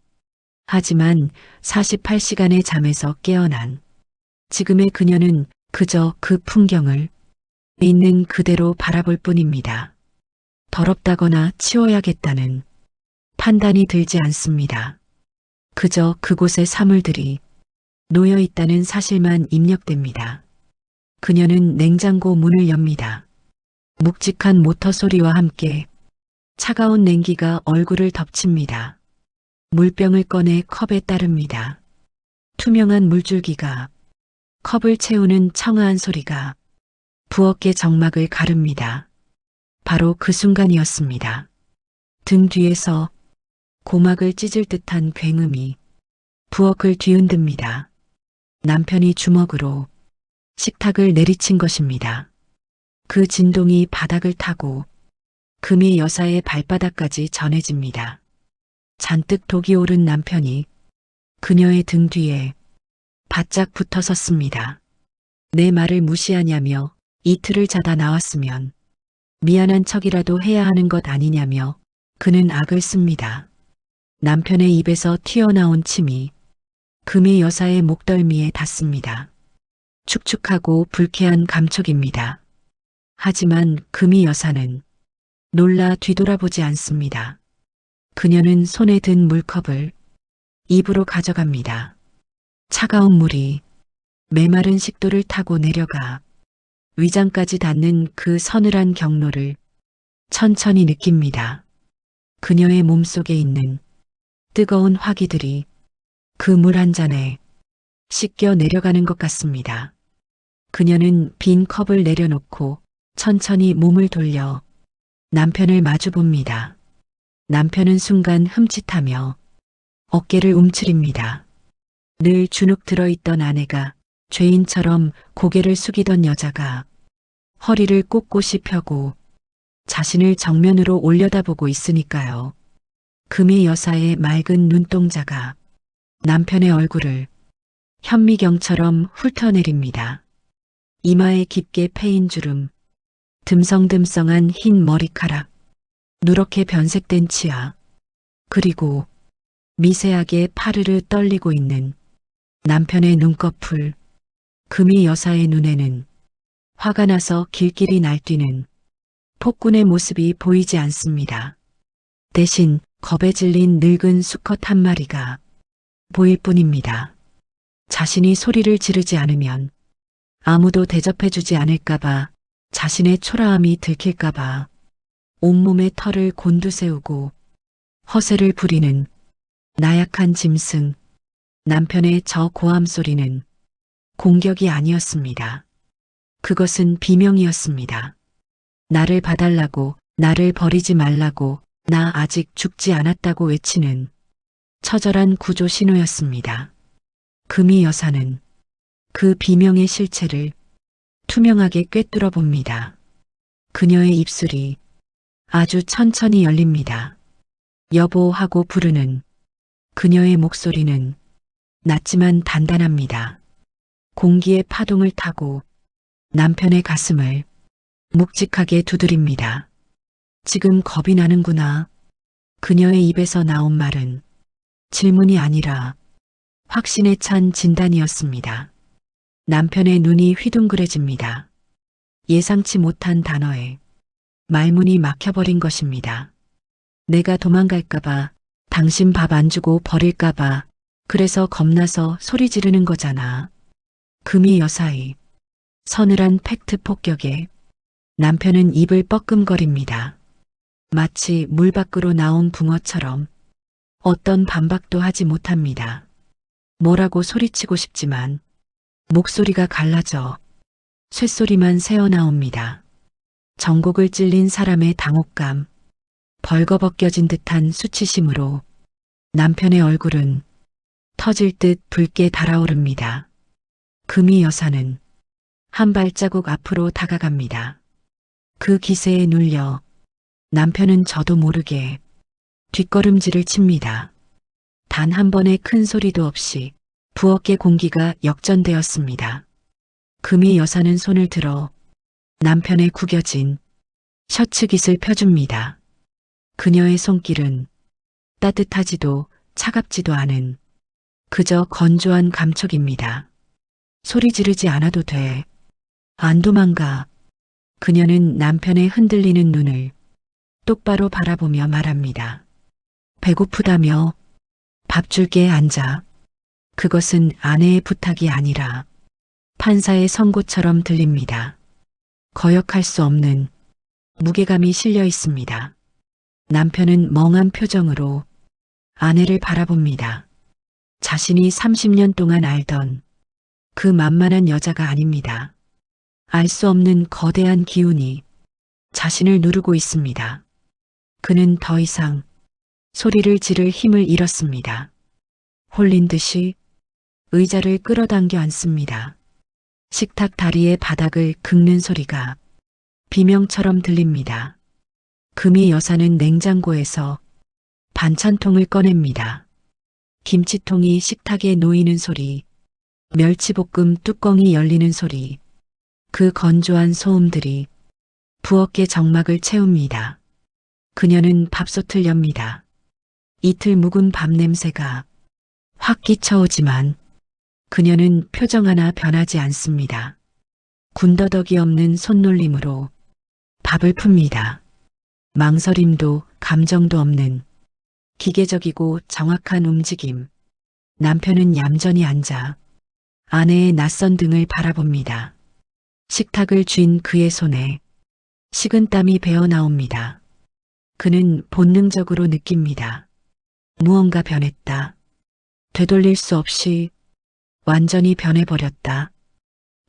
하지만 48시간의 잠에서 깨어난 지금의 그녀는 그저 그 풍경을 있는 그대로 바라볼 뿐입니다. 더럽다거나 치워야겠다는 판단이 들지 않습니다. 그저 그곳의 사물들이 놓여 있다는 사실만 입력됩니다. 그녀는 냉장고 문을 엽니다. 묵직한 모터 소리와 함께 차가운 냉기가 얼굴을 덮칩니다. 물병을 꺼내 컵에 따릅니다. 투명한 물줄기가 컵을 채우는 청아한 소리가 부엌의 정막을 가릅니다. 바로 그 순간이었습니다. 등 뒤에서 고막을 찢을 듯한 굉음이 부엌을 뒤흔듭니다. 남편이 주먹으로 식탁을 내리친 것입니다. 그 진동이 바닥을 타고 금이 여사의 발바닥까지 전해집니다. 잔뜩 독이 오른 남편이 그녀의 등 뒤에 바짝 붙어 섰습니다. 내 말을 무시하냐며 이틀을 자다 나왔으면 미안한 척이라도 해야 하는 것 아니냐며 그는 악을 씁니다. 남편의 입에서 튀어나온 침이 금이 여사의 목덜미에 닿습니다. 축축하고 불쾌한 감촉입니다. 하지만 금이 여사는 놀라 뒤돌아보지 않습니다. 그녀는 손에 든 물컵을 입으로 가져갑니다. 차가운 물이 메마른 식도를 타고 내려가 위장까지 닿는 그 서늘한 경로를 천천히 느낍니다. 그녀의 몸속에 있는 뜨거운 화기들이 그 물 한 잔에 씻겨 내려가는 것 같습니다. 그녀는 빈 컵을 내려놓고 천천히 몸을 돌려 남편을 마주 봅니다. 남편은 순간 흠칫하며 어깨를 움츠립니다. 늘 주눅 들어있던 아내가 죄인처럼 고개를 숙이던 여자가 허리를 꼿꼿이 펴고 자신을 정면으로 올려다보고 있으니까요. 금이 여사의 맑은 눈동자가 남편의 얼굴을 현미경처럼 훑어내립니다. 이마에 깊게 패인 주름, 듬성듬성한 흰 머리카락, 누렇게 변색된 치아, 그리고 미세하게 파르르 떨리고 있는 남편의 눈꺼풀. 금이 여사의 눈에는 화가 나서 길길이 날뛰는 폭군의 모습이 보이지 않습니다. 대신 겁에 질린 늙은 수컷 한 마리가 보일 뿐입니다. 자신이 소리를 지르지 않으면 아무도 대접해주지 않을까봐, 자신의 초라함이 들킬까봐 온몸에 털을 곤두세우고 허세를 부리는 나약한 짐승. 남편의 저 고함 소리는 공격이 아니었습니다. 그것은 비명이었습니다. 나를 봐달라고, 나를 버리지 말라고, 나 아직 죽지 않았다고 외치는 처절한 구조 신호였습니다. 금이 여사는 그 비명의 실체를 투명하게 꿰뚫어 봅니다. 그녀의 입술이 아주 천천히 열립니다. 여보 하고 부르는 그녀의 목소리는 낮지만 단단합니다. 공기의 파동을 타고 남편의 가슴을 묵직하게 두드립니다. 지금 겁이 나는구나. 그녀의 입에서 나온 말은 질문이 아니라 확신에 찬 진단이었습니다. 남편의 눈이 휘둥그레집니다. 예상치 못한 단어에 말문이 막혀버린 것입니다. 내가 도망갈까봐, 당신 밥 안 주고 버릴까봐, 그래서 겁나서 소리 지르는 거잖아. 금이 여사의 서늘한 팩트 폭격에 남편은 입을 뻐끔거립니다. 마치 물 밖으로 나온 붕어처럼 어떤 반박도 하지 못합니다. 뭐라고 소리치고 싶지만 목소리가 갈라져 쇳소리만 새어나옵니다. 전곡을 찔린 사람의 당혹감, 벌거벗겨진 듯한 수치심으로 남편의 얼굴은 터질 듯 붉게 달아오릅니다. 금이 여사는 한 발자국 앞으로 다가갑니다. 그 기세에 눌려 남편은 저도 모르게 뒷걸음질을 칩니다. 단 한 번의 큰 소리도 없이 부엌의 공기가 역전되었습니다. 금이 여사는 손을 들어 남편의 구겨진 셔츠 깃을 펴줍니다. 그녀의 손길은 따뜻하지도 차갑지도 않은 그저 건조한 감촉입니다. 소리 지르지 않아도 돼. 안 도망가. 그녀는 남편의 흔들리는 눈을 똑바로 바라보며 말합니다. 배고프다며? 밥 줄게. 앉아. 그것은 아내의 부탁이 아니라 판사의 선고처럼 들립니다. 거역할 수 없는 무게감이 실려 있습니다. 남편은 멍한 표정으로 아내를 바라봅니다. 자신이 30년 동안 알던 그 만만한 여자가 아닙니다. 알 수 없는 거대한 기운이 자신을 누르고 있습니다. 그는 더 이상 소리를 지를 힘을 잃었습니다. 홀린 듯이 의자를 끌어당겨 앉습니다. 식탁 다리의 바닥을 긁는 소리가 비명처럼 들립니다. 금이 여사는 냉장고에서 반찬통을 꺼냅니다. 김치통이 식탁에 놓이는 소리, 멸치볶음 뚜껑이 열리는 소리, 그 건조한 소음들이 부엌의 정막을 채웁니다. 그녀는 밥솥을 엽니다. 이틀 묵은 밥 냄새가 확 끼쳐오지만 그녀는 표정 하나 변하지 않습니다. 군더더기 없는 손놀림으로 밥을 풉니다. 망설임도 감정도 없는 기계적이고 정확한 움직임. 남편은 얌전히 앉아 아내의 낯선 등을 바라봅니다. 식탁을 쥔 그의 손에 식은땀이 배어 나옵니다. 그는 본능적으로 느낍니다. 무언가 변했다. 되돌릴 수 없이 완전히 변해버렸다.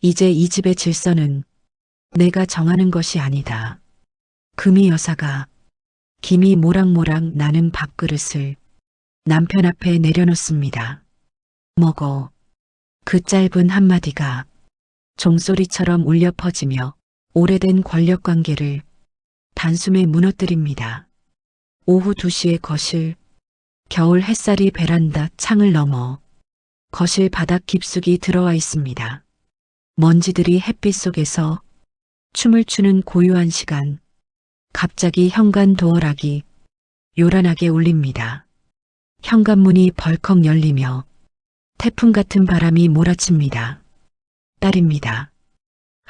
이제 이 집의 질서는 내가 정하는 것이 아니다. 금이 여사가 김이 모락모락 나는 밥그릇을 남편 앞에 내려놓습니다. 먹어. 그 짧은 한마디가 종소리처럼 울려 퍼지며 오래된 권력관계를 단숨에 무너뜨립니다. 오후 2시의 거실, 겨울 햇살이 베란다 창을 넘어 거실 바닥 깊숙이 들어와 있습니다. 먼지들이 햇빛 속에서 춤을 추는 고요한 시간, 갑자기 현관 도어락이 요란하게 울립니다. 현관문이 벌컥 열리며 태풍 같은 바람이 몰아칩니다. 딸입니다.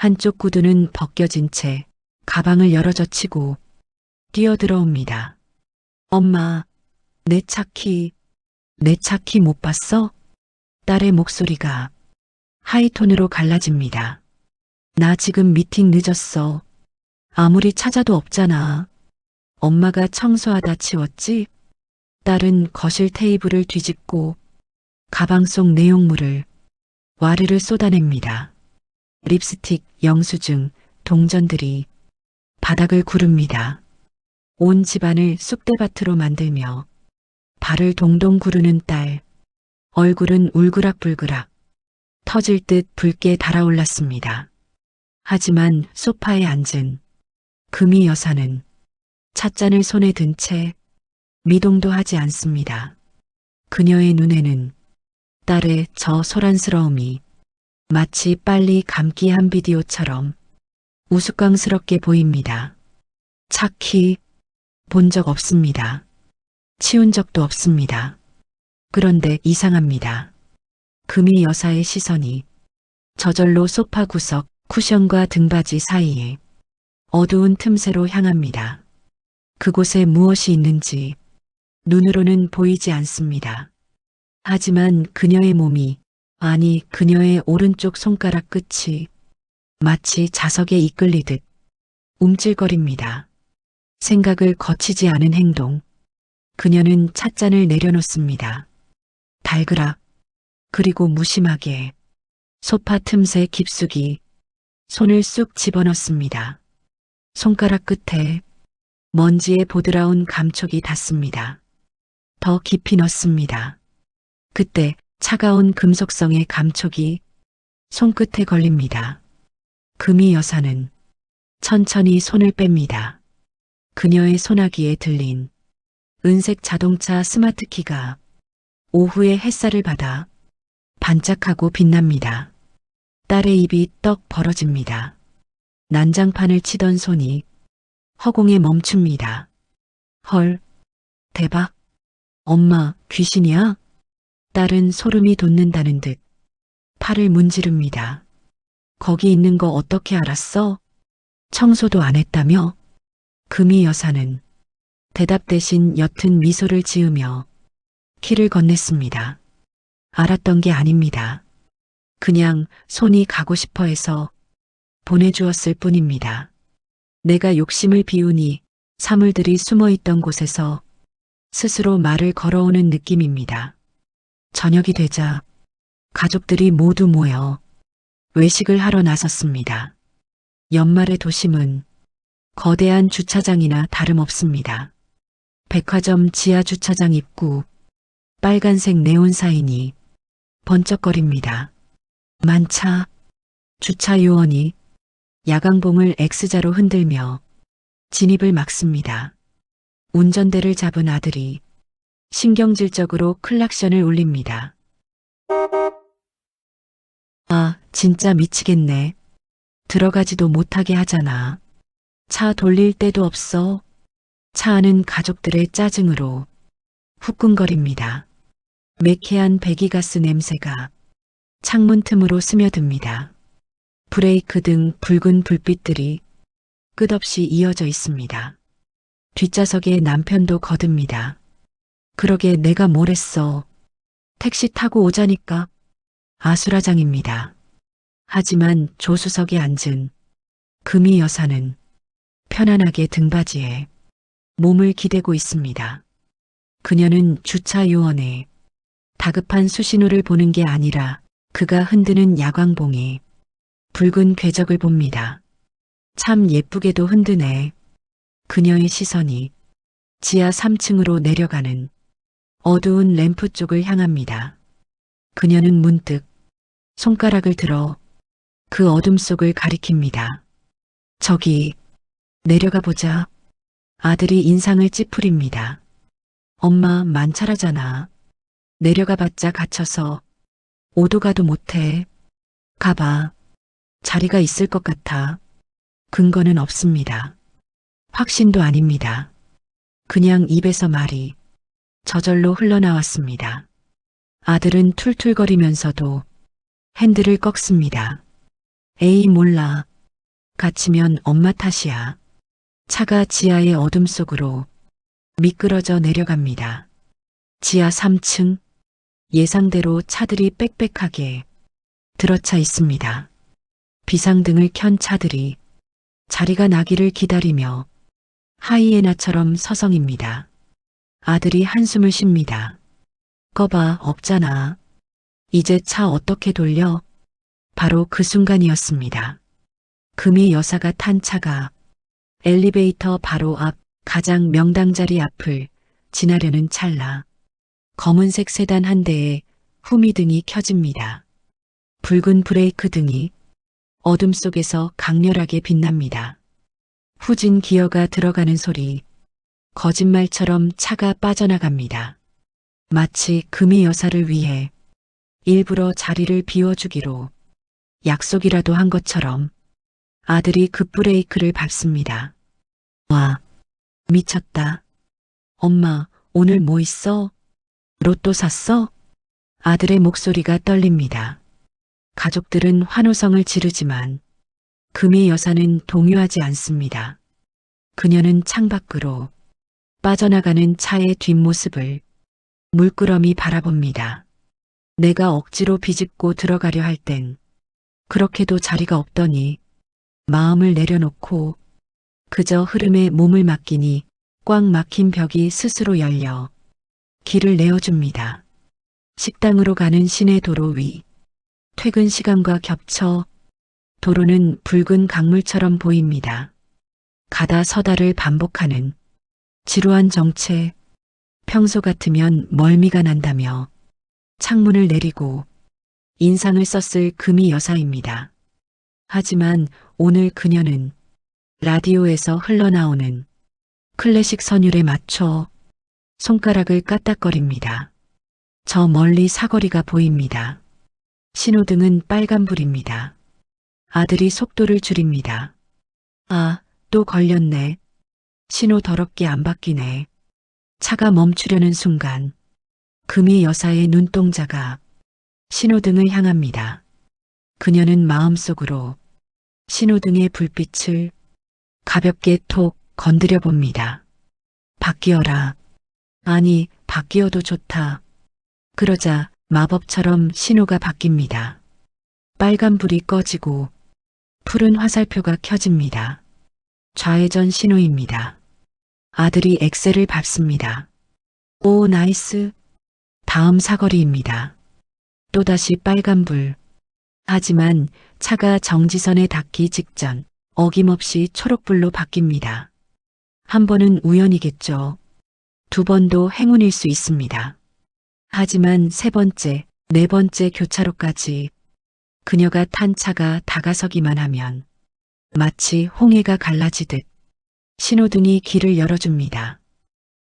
한쪽 구두는 벗겨진 채 가방을 열어젖히고 뛰어들어옵니다. 엄마, 내 차 키 못 봤어? 딸의 목소리가 하이톤으로 갈라집니다. 나 지금 미팅 늦었어. 아무리 찾아도 없잖아. 엄마가 청소하다 치웠지? 딸은 거실 테이블을 뒤집고 가방 속 내용물을 와르르 쏟아냅니다. 립스틱, 영수증, 동전들이 바닥을 구릅니다. 온 집안을 쑥대밭으로 만들며 발을 동동 구르는 딸, 얼굴은 울그락불그락 터질 듯 붉게 달아올랐습니다. 하지만 소파에 앉은 금이 여사는 찻잔을 손에 든 채 미동도 하지 않습니다. 그녀의 눈에는 딸의 저 소란스러움이 마치 빨리 감기 한 비디오처럼 우스꽝스럽게 보입니다. 차키 본 적 없습니다. 치운 적도 없습니다. 그런데 이상합니다. 금이 여사의 시선이 저절로 소파 구석, 쿠션과 등받이 사이에 어두운 틈새로 향합니다. 그곳에 무엇이 있는지 눈으로는 보이지 않습니다. 하지만 그녀의 몸이, 아니 그녀의 오른쪽 손가락 끝이 마치 자석에 이끌리듯 움찔거립니다. 생각을 거치지 않은 행동. 그녀는 찻잔을 내려놓습니다. 달그락, 그리고 무심하게 소파 틈새 깊숙이 손을 쑥 집어넣습니다. 손가락 끝에 먼지에 보드라운 감촉이 닿습니다. 더 깊이 넣습니다. 그때 차가운 금속성의 감촉이 손끝에 걸립니다. 금이 여사는 천천히 손을 뺍니다. 그녀의 소나기에 들린 은색 자동차 스마트키가 오후의 햇살을 받아 반짝하고 빛납니다. 딸의 입이 떡 벌어집니다. 난장판을 치던 손이 허공에 멈춥니다. 헐, 대박. 엄마, 귀신이야? 딸은 소름이 돋는다는 듯 팔을 문지릅니다. 거기 있는 거 어떻게 알았어? 청소도 안 했다며? 금이 여사는 대답 대신 옅은 미소를 지으며 키를 건넸습니다. 알았던 게 아닙니다. 그냥 손이 가고 싶어 해서 보내주었을 뿐입니다. 내가 욕심을 비우니 사물들이 숨어 있던 곳에서 스스로 말을 걸어오는 느낌입니다. 저녁이 되자 가족들이 모두 모여 외식을 하러 나섰습니다. 연말의 도심은 거대한 주차장이나 다름없습니다. 백화점 지하 주차장 입구, 빨간색 네온 사인이 번쩍거립니다. 만차, 주차 요원이 야광봉을 X자로 흔들며 진입을 막습니다. 운전대를 잡은 아들이 신경질적으로 클락션을 울립니다. 아, 진짜 미치겠네. 들어가지도 못하게 하잖아. 차 돌릴 데도 없어. 차 안은 가족들의 짜증으로 후끈거립니다. 매캐한 배기가스 냄새가 창문 틈으로 스며듭니다. 브레이크 등 붉은 불빛들이 끝없이 이어져 있습니다. 뒷좌석에 남편도 거듭니다. 그러게 내가 뭘 했어. 택시 타고 오자니까. 아수라장입니다. 하지만 조수석에 앉은 금이 여사는 편안하게 등받이에 몸을 기대고 있습니다. 그녀는 주차 요원의 다급한 수신호를 보는 게 아니라 그가 흔드는 야광봉에 붉은 궤적을 봅니다. 참 예쁘게도 흔드네. 그녀의 시선이 지하 3층으로 내려가는 어두운 램프 쪽을 향합니다. 그녀는 문득 손가락을 들어 그 어둠 속을 가리킵니다. 저기 내려가 보자. 아들이 인상을 찌푸립니다. 엄마 만차라잖아. 내려가 봤자 갇혀서 오도 가도 못해. 가봐. 자리가 있을 것 같아. 근거는 없습니다. 확신도 아닙니다. 그냥 입에서 말이 저절로 흘러나왔습니다. 아들은 툴툴거리면서도 핸들을 꺾습니다. 에이 몰라. 갇히면 엄마 탓이야. 차가 지하의 어둠 속으로 미끄러져 내려갑니다. 지하 3층. 예상대로 차들이 빽빽하게 들어차 있습니다. 비상등을 켠 차들이 자리가 나기를 기다리며 하이에나처럼 서성입니다. 아들이 한숨을 쉽니다. 꺼봐, 없잖아. 이제 차 어떻게 돌려? 바로 그 순간이었습니다. 금이 여사가 탄 차가 엘리베이터 바로 앞 가장 명당 자리 앞을 지나려는 찰나 검은색 세단 한 대에 후미등이 켜집니다. 붉은 브레이크 등이 어둠 속에서 강렬하게 빛납니다. 후진 기어가 들어가는 소리, 거짓말처럼 차가 빠져나갑니다. 마치 금이 여사를 위해 일부러 자리를 비워주기로 약속이라도 한 것처럼 아들이 급브레이크를 밟습니다. 와, 미쳤다. 엄마, 오늘 뭐 있어? 로또 샀어? 아들의 목소리가 떨립니다. 가족들은 환호성을 지르지만 금이 여사는 동요하지 않습니다. 그녀는 창밖으로 빠져나가는 차의 뒷모습을 물끄러미 바라봅니다. 내가 억지로 비집고 들어가려 할 땐 그렇게도 자리가 없더니 마음을 내려놓고 그저 흐름에 몸을 맡기니 꽉 막힌 벽이 스스로 열려 길을 내어줍니다. 식당으로 가는 시내 도로 위. 퇴근 시간과 겹쳐 도로는 붉은 강물처럼 보입니다. 가다 서다를 반복하는 지루한 정체. 평소 같으면 멀미가 난다며 창문을 내리고 인상을 썼을 금이 여사입니다. 하지만 오늘 그녀는 라디오에서 흘러나오는 클래식 선율에 맞춰 손가락을 까딱거립니다. 저 멀리 사거리가 보입니다. 신호등은 빨간불입니다. 아들이 속도를 줄입니다. 아, 또 걸렸네. 신호 더럽게 안 바뀌네. 차가 멈추려는 순간 금이 여사의 눈동자가 신호등을 향합니다. 그녀는 마음속으로 신호등의 불빛을 가볍게 톡 건드려 봅니다. 바뀌어라. 아니, 바뀌어도 좋다. 그러자 마법처럼 신호가 바뀝니다. 빨간불이 꺼지고 푸른 화살표가 켜집니다. 좌회전 신호입니다. 아들이 엑셀을 밟습니다. 오, 나이스. 다음 사거리입니다. 또다시 빨간불. 하지만 차가 정지선에 닿기 직전 어김없이 초록불로 바뀝니다. 한 번은 우연이겠죠. 두 번도 행운일 수 있습니다. 하지만 세 번째, 네 번째 교차로까지 그녀가 탄 차가 다가서기만 하면 마치 홍해가 갈라지듯 신호등이 길을 열어줍니다.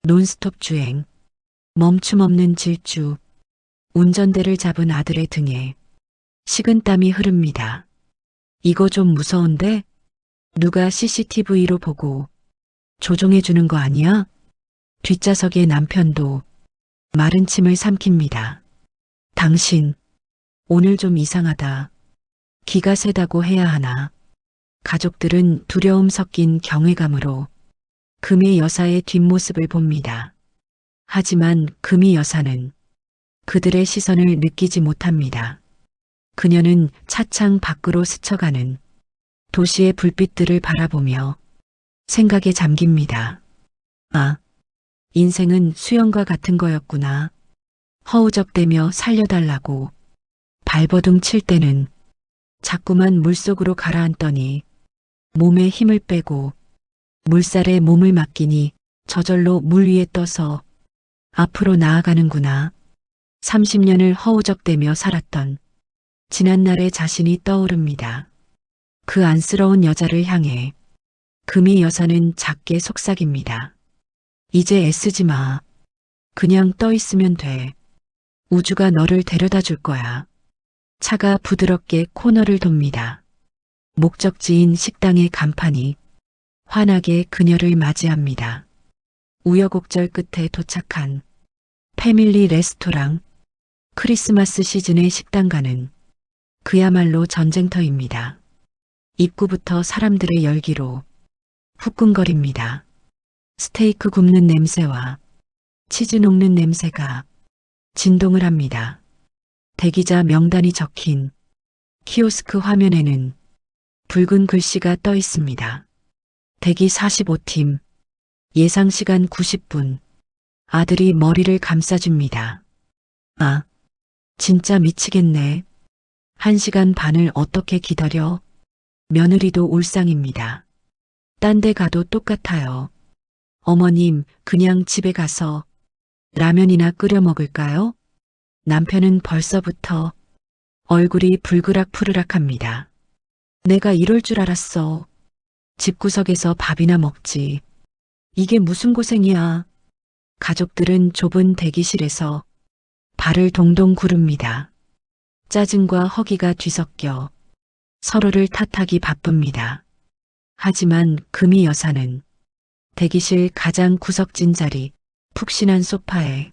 논스톱 주행, 멈춤 없는 질주, 운전대를 잡은 아들의 등에 식은땀이 흐릅니다. 이거 좀 무서운데? 누가 CCTV로 보고 조종해 주는 거 아니야? 뒷좌석의 남편도 마른 침을 삼킵니다. 당신, 오늘 좀 이상하다. 기가 세다고 해야 하나? 가족들은 두려움 섞인 경외감으로 금이 여사의 뒷모습을 봅니다. 하지만 금이 여사는 그들의 시선을 느끼지 못합니다. 그녀는 차창 밖으로 스쳐가는 도시의 불빛들을 바라보며 생각에 잠깁니다. 아, 인생은 수영과 같은 거였구나. 허우적대며 살려달라고 발버둥 칠 때는 자꾸만 물속으로 가라앉더니 몸에 힘을 빼고 물살에 몸을 맡기니 저절로 물 위에 떠서 앞으로 나아가는구나. 30년을 허우적대며 살았던 지난날의 자신이 떠오릅니다. 그 안쓰러운 여자를 향해 금이 여사는 작게 속삭입니다. 이제 애쓰지 마. 그냥 떠 있으면 돼. 우주가 너를 데려다 줄 거야. 차가 부드럽게 코너를 돕니다. 목적지인 식당의 간판이 환하게 그녀를 맞이합니다. 우여곡절 끝에 도착한 패밀리 레스토랑. 크리스마스 시즌의 식당가는 그야말로 전쟁터입니다. 입구부터 사람들의 열기로 후끈거립니다. 스테이크 굽는 냄새와 치즈 녹는 냄새가 진동을 합니다. 대기자 명단이 적힌 키오스크 화면에는 붉은 글씨가 떠 있습니다. 대기 45팀, 예상 시간 90분. 아들이 머리를 감싸줍니다. 아, 진짜 미치겠네. 1시간 반을 어떻게 기다려? 며느리도 울상입니다. 딴 데 가도 똑같아요. 어머님, 그냥 집에 가서 라면이나 끓여 먹을까요? 남편은 벌써부터 얼굴이 불그락푸르락합니다. 내가 이럴 줄 알았어. 집구석에서 밥이나 먹지. 이게 무슨 고생이야. 가족들은 좁은 대기실에서 발을 동동 구릅니다. 짜증과 허기가 뒤섞여 서로를 탓하기 바쁩니다. 하지만 금희 여사는 대기실 가장 구석진 자리, 푹신한 소파에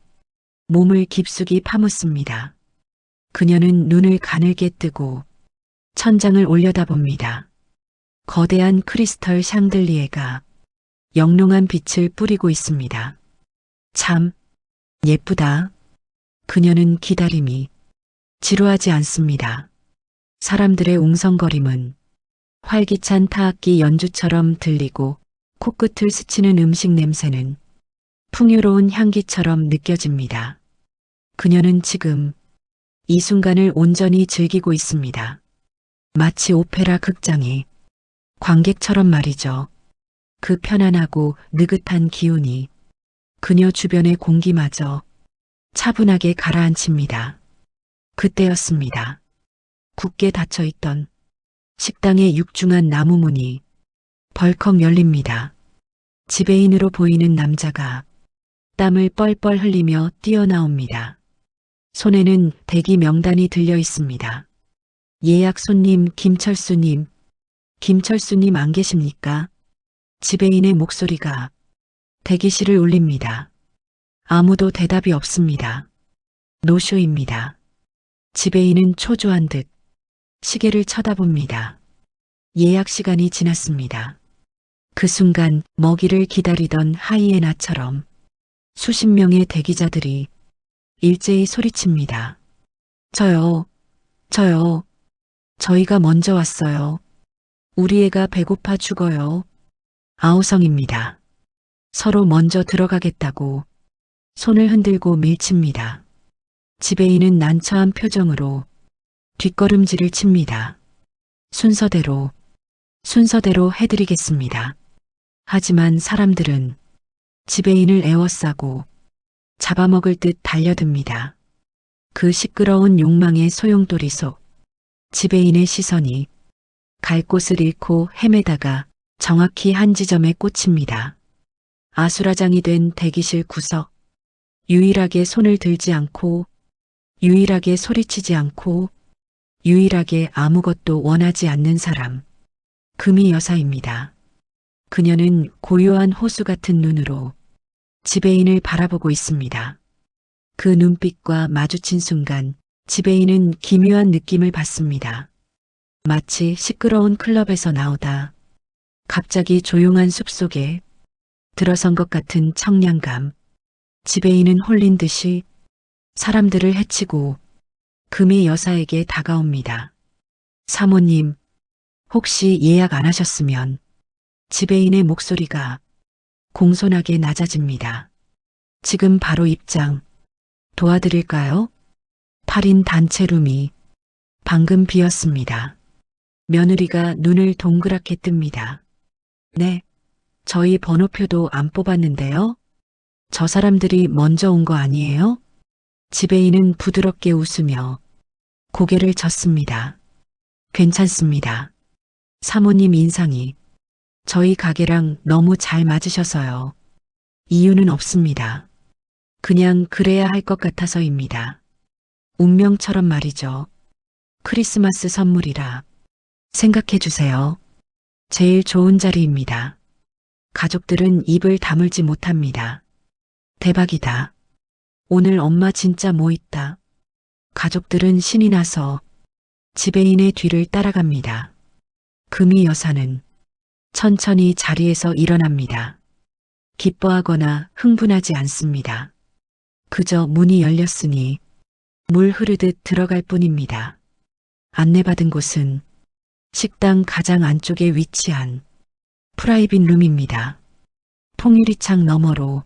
몸을 깊숙이 파묻습니다. 그녀는 눈을 가늘게 뜨고 천장을 올려다봅니다. 거대한 크리스털 샹들리에가 영롱한 빛을 뿌리고 있습니다. 참 예쁘다. 그녀는 기다림이 지루하지 않습니다. 사람들의 웅성거림은 활기찬 타악기 연주처럼 들리고 코끝을 스치는 음식 냄새는 풍요로운 향기처럼 느껴집니다. 그녀는 지금 이 순간을 온전히 즐기고 있습니다. 마치 오페라 극장의 관객처럼 말이죠. 그 편안하고 느긋한 기운이 그녀 주변의 공기마저 차분하게 가라앉힙니다. 그때였습니다. 굳게 닫혀있던 식당의 육중한 나무 문이 벌컥 열립니다. 지배인으로 보이는 남자가 땀을 뻘뻘 흘리며 뛰어나옵니다. 손에는 대기 명단이 들려 있습니다. 예약 손님 김철수님, 김철수님 안 계십니까? 지배인의 목소리가 대기실을 울립니다. 아무도 대답이 없습니다. 노쇼입니다. 지배인은 초조한 듯 시계를 쳐다봅니다. 예약 시간이 지났습니다. 그 순간 먹이를 기다리던 하이에나처럼 수십 명의 대기자들이 일제히 소리칩니다. 저요, 저희가 먼저 왔어요. 우리 애가 배고파 죽어요. 아우성입니다. 서로 먼저 들어가겠다고 손을 흔들고 밀칩니다. 지배인은 난처한 표정으로 뒷걸음질을 칩니다. 순서대로 해드리겠습니다. 하지만 사람들은 지배인을 에워싸고 잡아먹을 듯 달려듭니다. 그 시끄러운 욕망의 소용돌이 속 지배인의 시선이 갈 곳을 잃고 헤매다가 정확히 한 지점에 꽂힙니다. 아수라장이 된 대기실 구석, 유일하게 손을 들지 않고, 유일하게 소리치지 않고, 유일하게 아무것도 원하지 않는 사람, 금희 여사입니다. 그녀는 고요한 호수 같은 눈으로 지배인을 바라보고 있습니다. 그 눈빛과 마주친 순간 지배인은 기묘한 느낌을 받습니다. 마치 시끄러운 클럽에서 나오다 갑자기 조용한 숲속에 들어선 것 같은 청량감. 지배인은 홀린 듯이 사람들을 해치고 금희 여사에게 다가옵니다. 사모님, 혹시 예약 안 하셨으면. 지배인의 목소리가 공손하게 낮아집니다. 지금 바로 입장 도와드릴까요? 8인 단체 룸이 방금 비었습니다. 며느리가 눈을 동그랗게 뜹니다. 네, 저희 번호표도 안 뽑았는데요. 저 사람들이 먼저 온 거 아니에요? 지배인은 부드럽게 웃으며 고개를 젓습니다. 괜찮습니다. 사모님 인상이 저희 가게랑 너무 잘 맞으셔서요. 이유는 없습니다. 그냥 그래야 할 것 같아서입니다. 운명처럼 말이죠. 크리스마스 선물이라 생각해 주세요. 제일 좋은 자리입니다. 가족들은 입을 다물지 못합니다. 대박이다. 오늘 엄마 진짜 뭐 있다. 가족들은 신이 나서 지배인의 뒤를 따라갑니다. 금이 여사는 천천히 자리에서 일어납니다. 기뻐하거나 흥분하지 않습니다. 그저 문이 열렸으니 물 흐르듯 들어갈 뿐입니다. 안내받은 곳은 식당 가장 안쪽에 위치한 프라이빗 룸입니다. 통유리창 너머로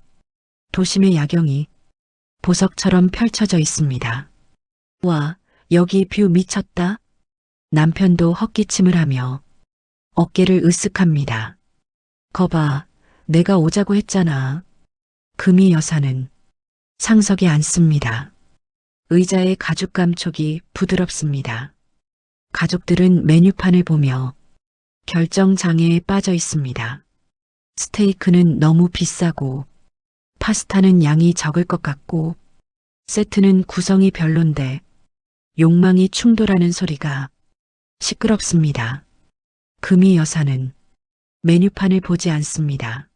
도심의 야경이 보석처럼 펼쳐져 있습니다. 와, 여기 뷰 미쳤다. 남편도 헛기침을 하며 어깨를 으쓱합니다. 거봐, 내가 오자고 했잖아. 금이 여사는 상석에 앉습니다. 의자의 가죽 감촉이 부드럽습니다. 가족들은 메뉴판을 보며 결정장애에 빠져 있습니다. 스테이크는 너무 비싸고, 파스타는 양이 적을 것 같고, 세트는 구성이 별론데, 욕망이 충돌하는 소리가 시끄럽습니다. 금이 여사는 메뉴판을 보지 않습니다.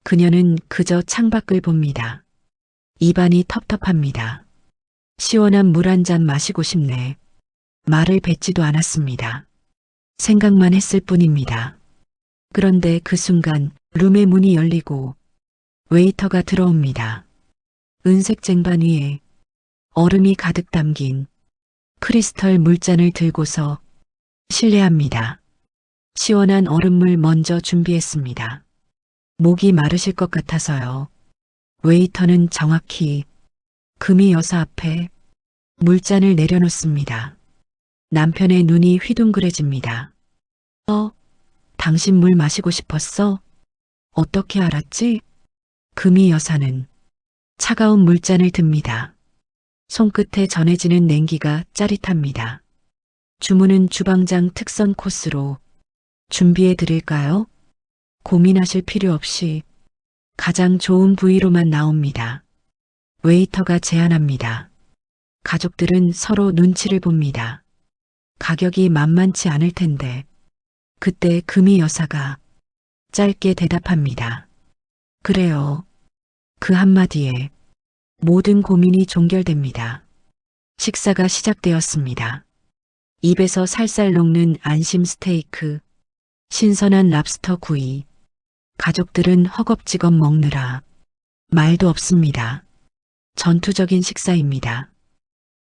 그녀는 그저 창밖을 봅니다. 입안이 텁텁합니다. 시원한 물 한 잔 마시고 싶네. 말을 뱉지도 않았습니다. 생각만 했을 뿐입니다. 그런데 그 순간 룸의 문이 열리고 웨이터가 들어옵니다. 은색 쟁반 위에 얼음이 가득 담긴 크리스털 물잔을 들고서 실례합니다. 시원한 얼음물 먼저 준비했습니다. 목이 마르실 것 같아서요. 웨이터는 정확히 금이 여사 앞에 물잔을 내려놓습니다. 남편의 눈이 휘둥그레집니다. 당신 물 마시고 싶었어? 어떻게 알았지? 금이 여사는 차가운 물잔을 듭니다. 손끝에 전해지는 냉기가 짜릿합니다. 주문은 주방장 특선 코스로 준비해 드릴까요? 고민하실 필요 없이 가장 좋은 부위로만 나옵니다. 웨이터가 제안합니다. 가족들은 서로 눈치를 봅니다. 가격이 만만치 않을 텐데 그때 금이 여사가 짧게 대답합니다. 그래요. 그 한마디에 모든 고민이 종결됩니다. 식사가 시작되었습니다. 입에서 살살 녹는 안심 스테이크, 신선한 랍스터 구이. 가족들은 허겁지겁 먹느라 말도 없습니다. 전투적인 식사입니다.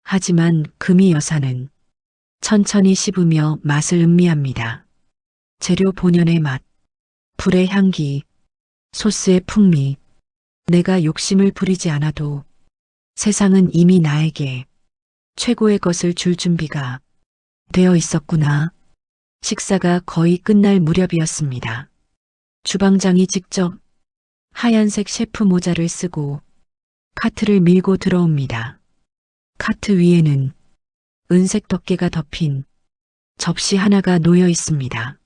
하지만 금이 여사는 천천히 씹으며 맛을 음미합니다. 재료 본연의 맛, 불의 향기, 소스의 풍미. 내가 욕심을 부리지 않아도 세상은 이미 나에게 최고의 것을 줄 준비가 되어 있었구나. 식사가 거의 끝날 무렵이었습니다. 주방장이 직접 하얀색 셰프 모자를 쓰고 카트를 밀고 들어옵니다. 카트 위에는 은색 덮개가 덮인 접시 하나가 놓여 있습니다.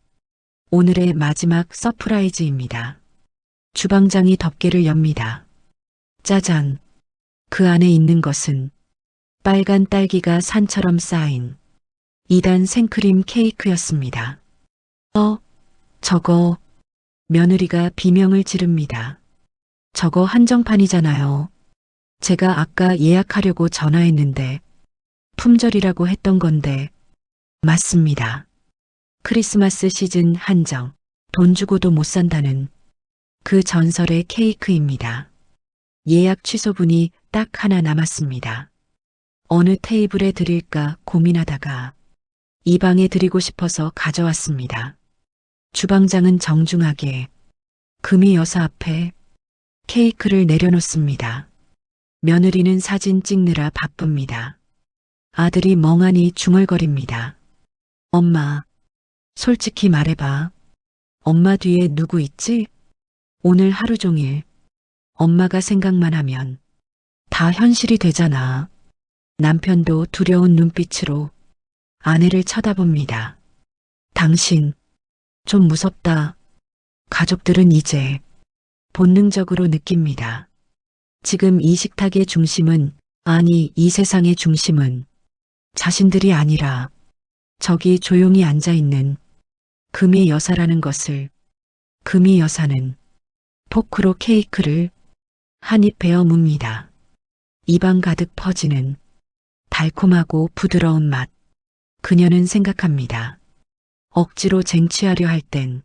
오늘의 마지막 서프라이즈입니다. 주방장이 덮개를 엽니다. 짜잔! 그 안에 있는 것은 빨간 딸기가 산처럼 쌓인 2단 생크림 케이크였습니다. 저거, 며느리가 비명을 지릅니다. 저거 한정판이잖아요. 제가 아까 예약하려고 전화했는데 품절이라고 했던 건데. 맞습니다. 크리스마스 시즌 한정, 돈 주고도 못 산다는 그 전설의 케이크입니다. 예약 취소분이 딱 하나 남았습니다. 어느 테이블에 드릴까 고민하다가 이 방에 드리고 싶어서 가져왔습니다. 주방장은 정중하게 금이 여사 앞에 케이크를 내려놓습니다. 며느리는 사진 찍느라 바쁩니다. 아들이 멍하니 중얼거립니다. 엄마, 솔직히 말해봐. 엄마 뒤에 누구 있지? 오늘 하루 종일 엄마가 생각만 하면 다 현실이 되잖아. 남편도 두려운 눈빛으로 아내를 쳐다봅니다. 당신, 좀 무섭다. 가족들은 이제 본능적으로 느낍니다. 지금 이 식탁의 중심은, 아니 이 세상의 중심은 자신들이 아니라 저기 조용히 앉아있는 금이 여사라는 것을. 금이 여사는 포크로 케이크를 한 입 베어 뭅니다. 입안 가득 퍼지는 달콤하고 부드러운 맛. 그녀는 생각합니다. 억지로 쟁취하려 할 땐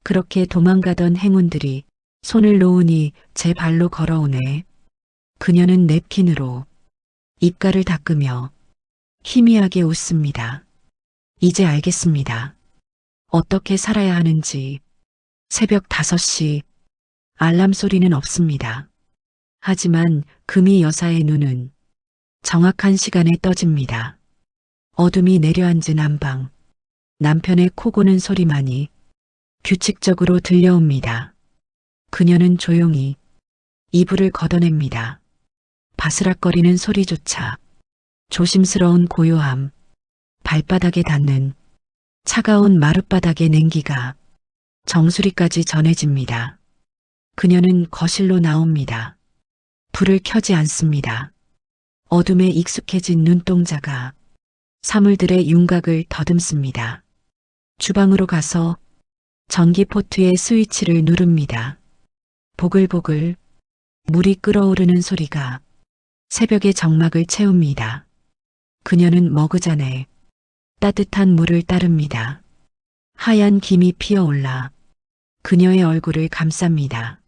그렇게 도망가던 행운들이 손을 놓으니 제 발로 걸어오네. 그녀는 냅킨으로 입가를 닦으며 희미하게 웃습니다. 이제 알겠습니다. 어떻게 살아야 하는지. 새벽 5시 알람 소리는 없습니다. 하지만 금이 여사의 눈은 정확한 시간에 떠집니다. 어둠이 내려앉은 안방, 남편의 코 고는 소리만이 규칙적으로 들려옵니다. 그녀는 조용히 이불을 걷어냅니다. 바스락거리는 소리조차 조심스러운 고요함, 발바닥에 닿는 차가운 마룻바닥의 냉기가 정수리까지 전해집니다. 그녀는 거실로 나옵니다. 불을 켜지 않습니다. 어둠에 익숙해진 눈동자가 사물들의 윤곽을 더듬습니다. 주방으로 가서 전기포트의 스위치를 누릅니다. 보글보글 물이 끓어오르는 소리가 새벽의 정막을 채웁니다. 그녀는 머그잔에 따뜻한 물을 따릅니다. 하얀 김이 피어올라 그녀의 얼굴을 감쌉니다.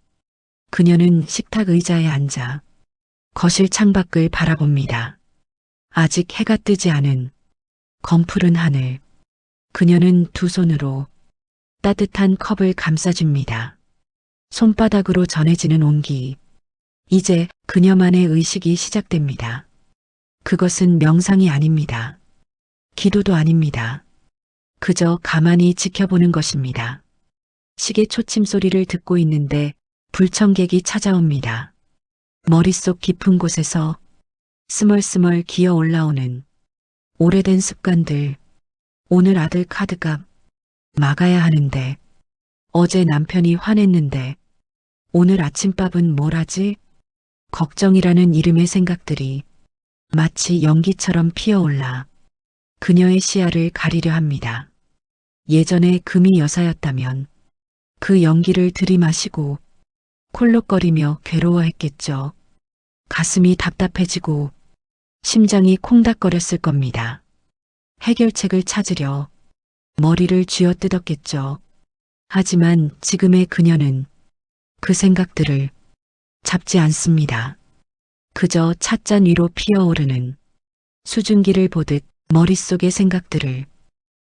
그녀는 식탁 의자에 앉아 거실 창밖을 바라봅니다. 아직 해가 뜨지 않은 검푸른 하늘. 그녀는 두 손으로 따뜻한 컵을 감싸줍니다. 손바닥으로 전해지는 온기. 이제 그녀만의 의식이 시작됩니다. 그것은 명상이 아닙니다. 기도도 아닙니다. 그저 가만히 지켜보는 것입니다. 시계 초침 소리를 듣고 있는데 불청객이 찾아옵니다. 머릿속 깊은 곳에서 스멀스멀 기어 올라오는 오래된 습관들. 오늘 아들 카드값 막아야 하는데, 어제 남편이 화냈는데, 오늘 아침밥은 뭘 하지? 걱정이라는 이름의 생각들이 마치 연기처럼 피어올라 그녀의 시야를 가리려 합니다. 예전에 금이 여사였다면 그 연기를 들이마시고 콜록거리며 괴로워했겠죠. 가슴이 답답해지고 심장이 콩닥거렸을 겁니다. 해결책을 찾으려 머리를 쥐어뜯었겠죠. 하지만 지금의 그녀는 그 생각들을 잡지 않습니다. 그저 찻잔 위로 피어오르는 수증기를 보듯 머릿속의 생각들을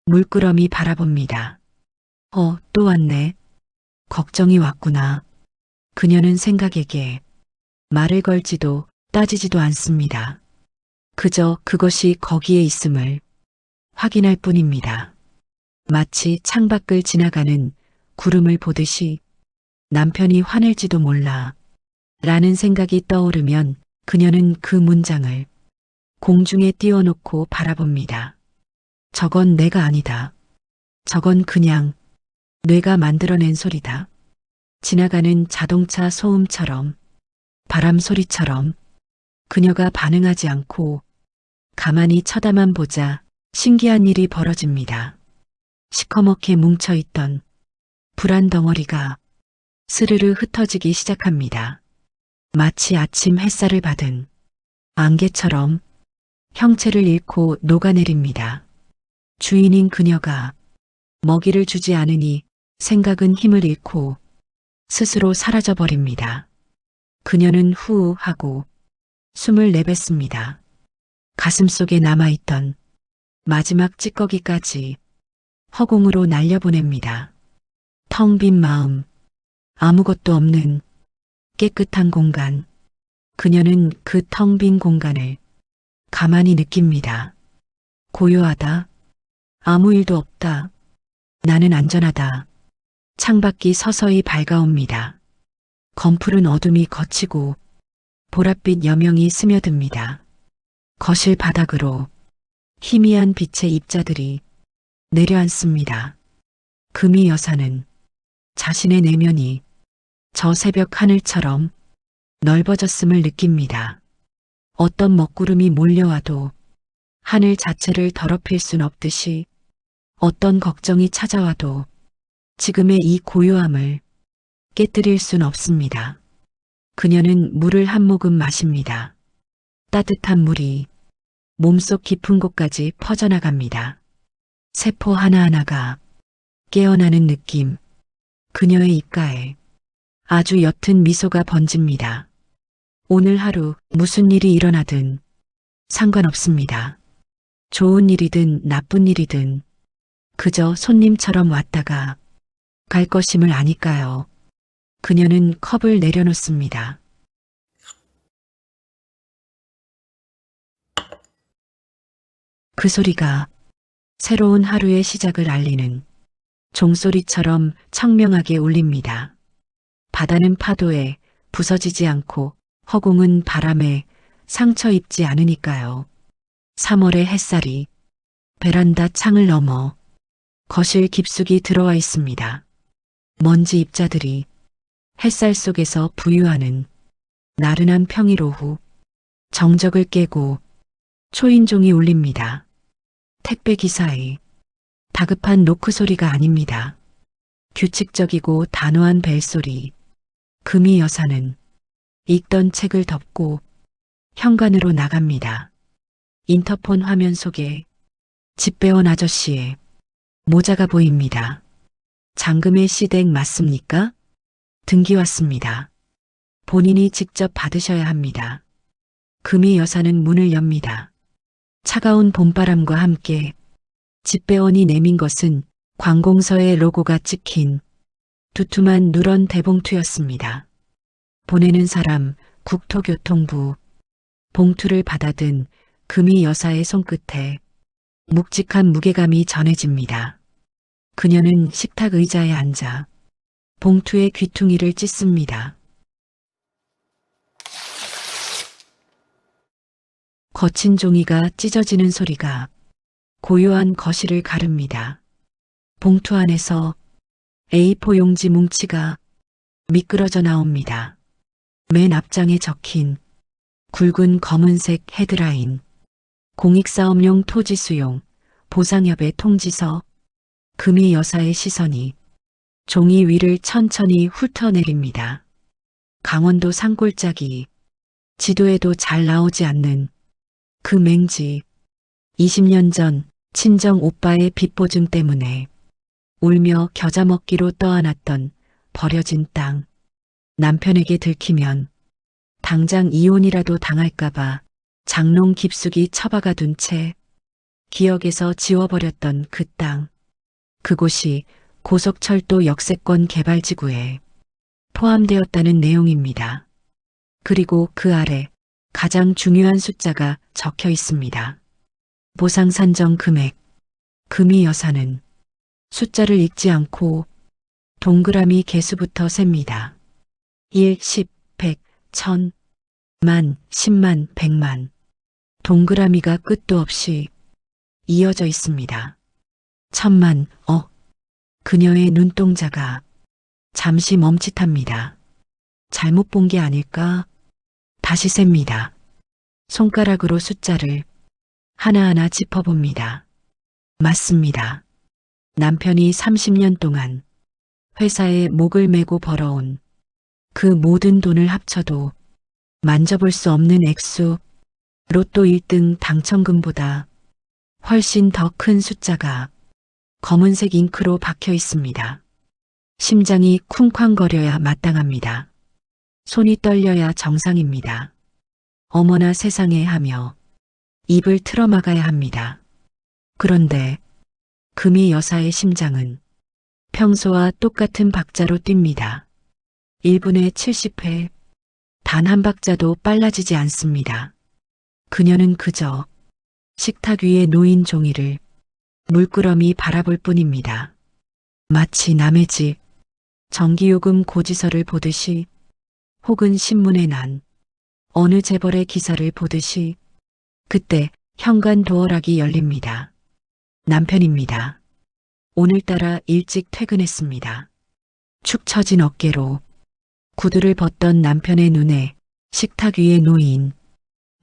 물끄러미 바라봅니다. 또 왔네. 걱정이 왔구나. 그녀는 생각에게 말을 걸지도 따지지도 않습니다. 그저 그것이 거기에 있음을 확인할 뿐입니다. 마치 창밖을 지나가는 구름을 보듯이 남편이 화낼지도 몰라 라는 생각이 떠오르면 그녀는 그 문장을 공중에 띄워놓고 바라봅니다. 저건 내가 아니다. 저건 그냥 뇌가 만들어낸 소리다. 지나가는 자동차 소음처럼, 바람 소리처럼 그녀가 반응하지 않고 가만히 쳐다만 보자 신기한 일이 벌어집니다. 시커멓게 뭉쳐있던 불안 덩어리가 스르르 흩어지기 시작합니다. 마치 아침 햇살을 받은 안개처럼 형체를 잃고 녹아내립니다. 주인인 그녀가 먹이를 주지 않으니 생각은 힘을 잃고 스스로 사라져버립니다. 그녀는 후 하고 숨을 내뱉습니다. 가슴속에 남아있던 마지막 찌꺼기까지 허공으로 날려보냅니다. 텅 빈 마음, 아무것도 없는 깨끗한 공간. 그녀는 그 텅 빈 공간을 가만히 느낍니다. 고요하다. 아무 일도 없다. 나는 안전하다. 창밖이 서서히 밝아옵니다. 검푸른 어둠이 걷히고 보랏빛 여명이 스며듭니다. 거실 바닥으로 희미한 빛의 입자들이 내려앉습니다. 금이 여사는 자신의 내면이 저 새벽 하늘처럼 넓어졌음을 느낍니다. 어떤 먹구름이 몰려와도 하늘 자체를 더럽힐 순 없듯이 어떤 걱정이 찾아와도 지금의 이 고요함을 깨뜨릴 순 없습니다. 그녀는 물을 한 모금 마십니다. 따뜻한 물이 몸속 깊은 곳까지 퍼져나갑니다. 세포 하나하나가 깨어나는 느낌. 그녀의 입가에 아주 옅은 미소가 번집니다. 오늘 하루 무슨 일이 일어나든 상관없습니다. 좋은 일이든 나쁜 일이든 그저 손님처럼 왔다가 갈 것임을 아니까요. 그녀는 컵을 내려놓습니다. 그 소리가 새로운 하루의 시작을 알리는 종소리처럼 청명하게 울립니다. 바다는 파도에 부서지지 않고 허공은 바람에 상처 입지 않으니까요. 3월의 햇살이 베란다 창을 넘어 거실 깊숙이 들어와 있습니다. 먼지 입자들이 햇살 속에서 부유하는 나른한 평일 오후 정적을 깨고 초인종이 울립니다. 택배 기사의 다급한 노크 소리가 아닙니다. 규칙적이고 단호한 벨소리. 금이 여사는 읽던 책을 덮고 현관으로 나갑니다. 인터폰 화면 속에 집배원 아저씨의 모자가 보입니다. 잔금의 시댁 맞습니까? 등기 왔습니다. 본인이 직접 받으셔야 합니다. 금이 여사는 문을 엽니다. 차가운 봄바람과 함께 집배원이 내민 것은 관공서의 로고가 찍힌 두툼한 누런 대봉투였습니다. 보내는 사람 국토교통부. 봉투를 받아든 금이 여사의 손끝에 묵직한 무게감이 전해집니다. 그녀는 식탁 의자에 앉아 봉투의 귀퉁이를 찢습니다. 거친 종이가 찢어지는 소리가 고요한 거실을 가릅니다. 봉투 안에서 A4 용지 뭉치가 미끄러져 나옵니다. 맨 앞장에 적힌 굵은 검은색 헤드라인. 공익사업용 토지 수용, 보상협의 통지서. 금이 여사의 시선이 종이 위를 천천히 훑어내립니다. 강원도 산골짜기. 지도에도 잘 나오지 않는 그 맹지. 20년 전 친정 오빠의 빚보증 때문에 울며 겨자 먹기로 떠안았던 버려진 땅. 남편에게 들키면 당장 이혼이라도 당할까봐 장롱 깊숙이 처박아 둔 채 기억에서 지워버렸던 그 땅. 그곳이 고속철도 역세권 개발지구에 포함되었다는 내용입니다. 그리고 그 아래 가장 중요한 숫자가 적혀 있습니다. 보상 산정 금액. 금이 여사는 숫자를 읽지 않고 동그라미 개수부터 셉니다. 1, 10, 100, 1000, 만, 10만, 100만. 동그라미가 끝도 없이 이어져 있습니다. 1000만, 그녀의 눈동자가 잠시 멈칫합니다. 잘못 본 게 아닐까? 다시 셉니다. 손가락으로 숫자를 하나하나 짚어봅니다. 맞습니다. 남편이 30년 동안 회사에 목을 메고 벌어온 그 모든 돈을 합쳐도 만져볼 수 없는 액수. 로또 1등 당첨금보다 훨씬 더 큰 숫자가 검은색 잉크로 박혀 있습니다. 심장이 쿵쾅거려야 마땅합니다. 손이 떨려야 정상입니다. 어머나 세상에 하며 입을 틀어막아야 합니다. 그런데 금이 여사의 심장은 평소와 똑같은 박자로 뜁니다. 1분에 70회. 단 한 박자도 빨라지지 않습니다. 그녀는 그저 식탁 위에 놓인 종이를 물끄러미 바라볼 뿐입니다. 마치 남의 집 전기요금 고지서를 보듯이, 혹은 신문에 난 어느 재벌의 기사를 보듯이. 그때 현관 도어락이 열립니다. 남편입니다. 오늘따라 일찍 퇴근했습니다. 축 처진 어깨로 구두를 벗던 남편의 눈에 식탁 위에 놓인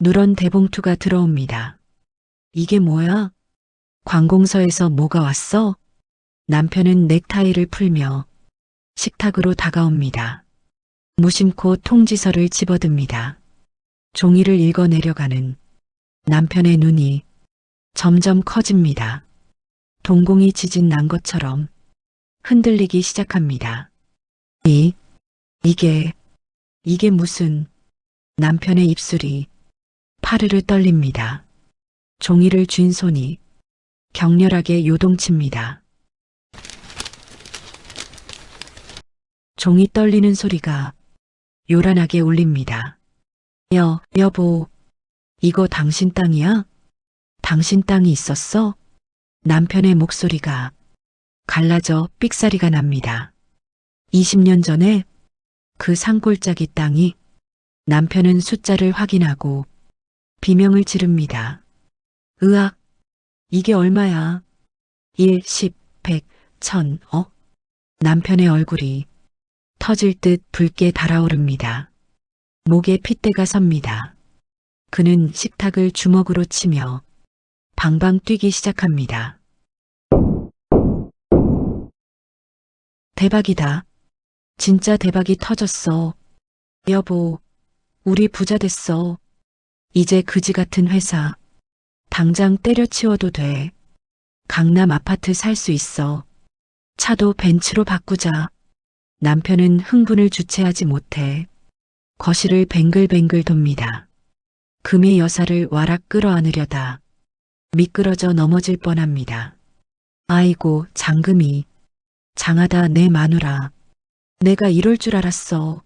누런 대봉투가 들어옵니다. 이게 뭐야? 관공서에서 뭐가 왔어? 남편은 넥타이를 풀며 식탁으로 다가옵니다. 무심코 통지서를 집어듭니다. 종이를 읽어 내려가는 남편의 눈이 점점 커집니다. 동공이 지진 난 것처럼 흔들리기 시작합니다. 이게 무슨 남편의 입술이 파르르 떨립니다. 종이를 쥔 손이 격렬하게 요동칩니다. 종이 떨리는 소리가 요란하게 울립니다. 여보, 이거 당신 땅이야? 당신 땅이 있었어? 남편의 목소리가 갈라져 삑사리가 납니다. 20년 전에 그 산골짜기 땅이. 남편은 숫자를 확인하고 비명을 지릅니다. 으악, 이게 얼마야? 1, 10, 100, 1000, 남편의 얼굴이 터질 듯 붉게 달아오릅니다. 목에 핏대가 섭니다. 그는 식탁을 주먹으로 치며 방방 뛰기 시작합니다. 대박이다. 진짜 대박이 터졌어. 여보, 우리 부자 됐어. 이제 그지 같은 회사 당장 때려치워도 돼. 강남 아파트 살 수 있어. 차도 벤츠로 바꾸자. 남편은 흥분을 주체하지 못해 거실을 뱅글뱅글 돕니다. 금의 여사를 와락 끌어안으려다 미끄러져 넘어질 뻔합니다. 아이고, 장금이. 장하다 내 마누라. 내가 이럴 줄 알았어.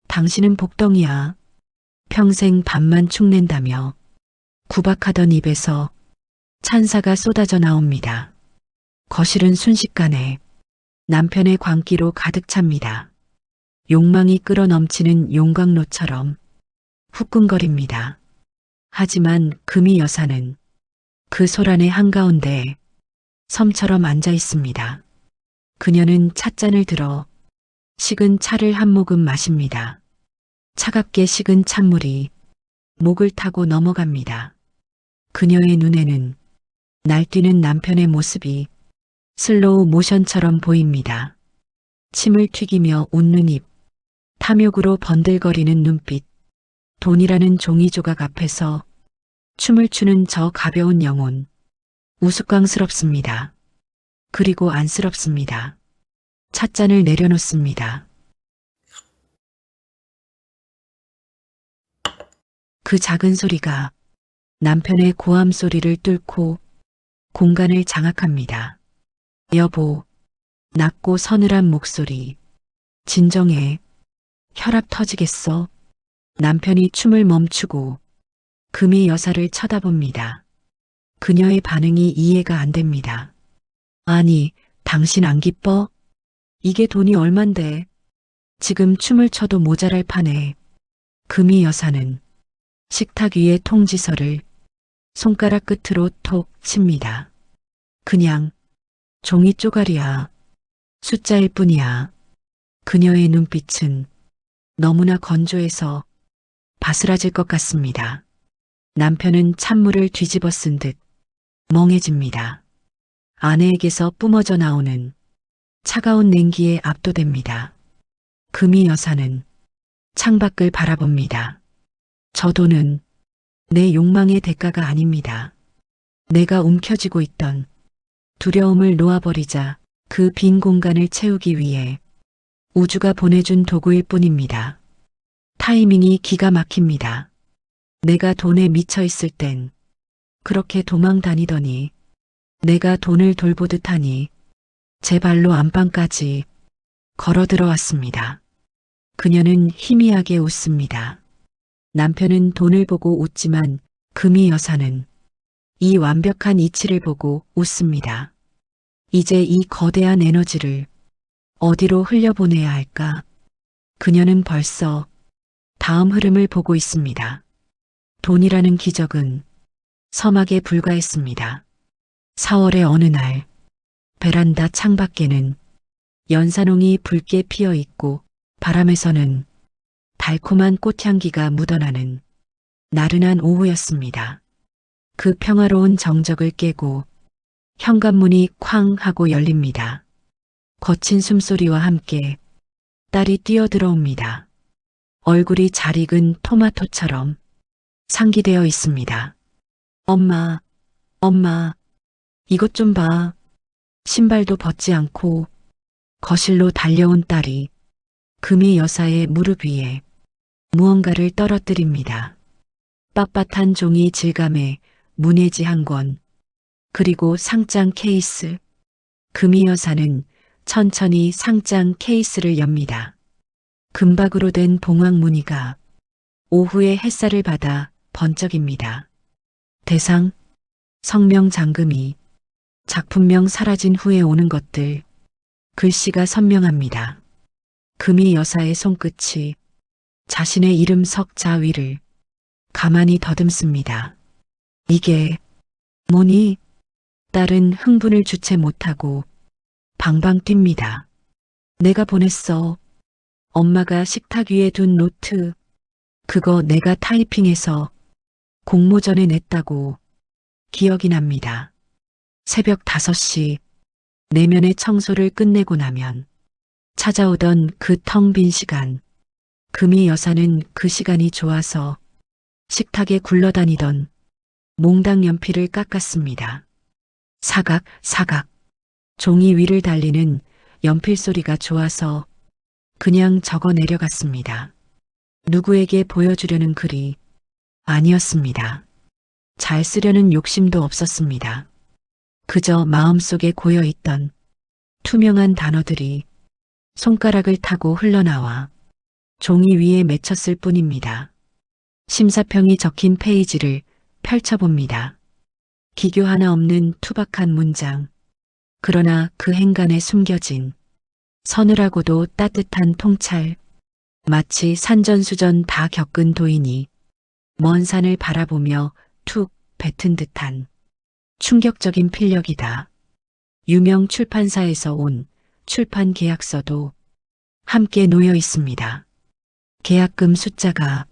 당신은 복덩이야. 평생 밥만 축낸다며 구박하던 입에서 찬사가 쏟아져 나옵니다. 거실은 순식간에 남편의 광기로 가득 찹니다. 욕망이 끌어넘치는 용광로처럼 후끈거립니다. 하지만 금이 여사는 그 소란의 한가운데 섬처럼 앉아 있습니다. 그녀는 찻잔을 들어 식은 차를 한 모금 마십니다. 차갑게 식은 찬물이 목을 타고 넘어갑니다. 그녀의 눈에는 날뛰는 남편의 모습이 슬로우 모션처럼 보입니다. 침을 튀기며 웃는 입, 탐욕으로 번들거리는 눈빛, 돈이라는 종이 조각 앞에서 춤을 추는 저 가벼운 영혼. 우스꽝스럽습니다. 그리고 안쓰럽습니다. 찻잔을 내려놓습니다. 그 작은 소리가 남편의 고함 소리를 뚫고 공간을 장악합니다. 여보, 낮고 서늘한 목소리. 진정해. 혈압 터지겠어. 남편이 춤을 멈추고 금이 여사를 쳐다봅니다. 그녀의 반응이 이해가 안 됩니다. 아니, 당신 안 기뻐? 이게 돈이 얼만데. 지금 춤을 춰도 모자랄 판에. 금이 여사는 식탁 위의 통지서를 손가락 끝으로 톡 칩니다. 그냥 종이 쪼가리야. 숫자일 뿐이야. 그녀의 눈빛은 너무나 건조해서 바스라질 것 같습니다. 남편은 찬물을 뒤집어 쓴 듯 멍해집니다. 아내에게서 뿜어져 나오는 차가운 냉기에 압도됩니다. 금이 여사는 창밖을 바라봅니다. 저 돈은 내 욕망의 대가가 아닙니다. 내가 움켜쥐고 있던 두려움을 놓아버리자 그 빈 공간을 채우기 위해 우주가 보내준 도구일 뿐입니다. 타이밍이 기가 막힙니다. 내가 돈에 미쳐 있을 땐 그렇게 도망 다니더니 내가 돈을 돌보듯 하니 제 발로 안방까지 걸어 들어왔습니다. 그녀는 희미하게 웃습니다. 남편은 돈을 보고 웃지만 금이 여사는 이 완벽한 이치를 보고 웃습니다. 이제 이 거대한 에너지를 어디로 흘려보내야 할까? 그녀는 벌써 다음 흐름을 보고 있습니다. 돈이라는 기적은 서막에 불과했습니다. 4월의 어느 날 베란다 창밖에는 연산홍이 붉게 피어 있고 바람에서는 달콤한 꽃향기가 묻어나는 나른한 오후였습니다. 그 평화로운 정적을 깨고 현관문이 쾅 하고 열립니다. 거친 숨소리와 함께 딸이 뛰어들어옵니다. 얼굴이 잘 익은 토마토처럼 상기되어 있습니다. 엄마, 이것 좀 봐. 신발도 벗지 않고 거실로 달려온 딸이 금이 여사의 무릎 위에 무언가를 떨어뜨립니다. 빳빳한 종이 질감에 문해지 한 권, 그리고 상장 케이스. 금이 여사는 천천히 상장 케이스를 엽니다. 금박으로 된 봉황 무늬가 오후의 햇살을 받아 번쩍입니다. 대상, 성명 잠금이, 작품명 사라진 후에 오는 것들. 글씨가 선명합니다. 금이 여사의 손끝이 자신의 이름 석자 위를 가만히 더듬습니다. 이게 뭐니? 딸은 흥분을 주체 못하고 방방 뜁니다. 내가 보냈어. 엄마가 식탁 위에 둔 노트. 그거 내가 타이핑해서 공모전에 냈다고. 기억이 납니다. 새벽 5시 내면의 청소를 끝내고 나면 찾아오던 그 텅 빈 시간. 금이 여사는 그 시간이 좋아서 식탁에 굴러다니던 몽당 연필을 깎았습니다. 사각, 사각. 종이 위를 달리는 연필 소리가 좋아서 그냥 적어 내려갔습니다. 누구에게 보여주려는 글이 아니었습니다. 잘 쓰려는 욕심도 없었습니다. 그저 마음속에 고여있던 투명한 단어들이 손가락을 타고 흘러나와 종이 위에 맺혔을 뿐입니다. 심사평이 적힌 페이지를 펼쳐봅니다. 기교 하나 없는 투박한 문장. 그러나 그 행간에 숨겨진 서늘하고도 따뜻한 통찰. 마치 산전수전 다 겪은 도인이 먼 산을 바라보며 툭 뱉은 듯한 충격적인 필력이다. 유명 출판사에서 온 출판 계약서도 함께 놓여 있습니다. 계약금 숫자가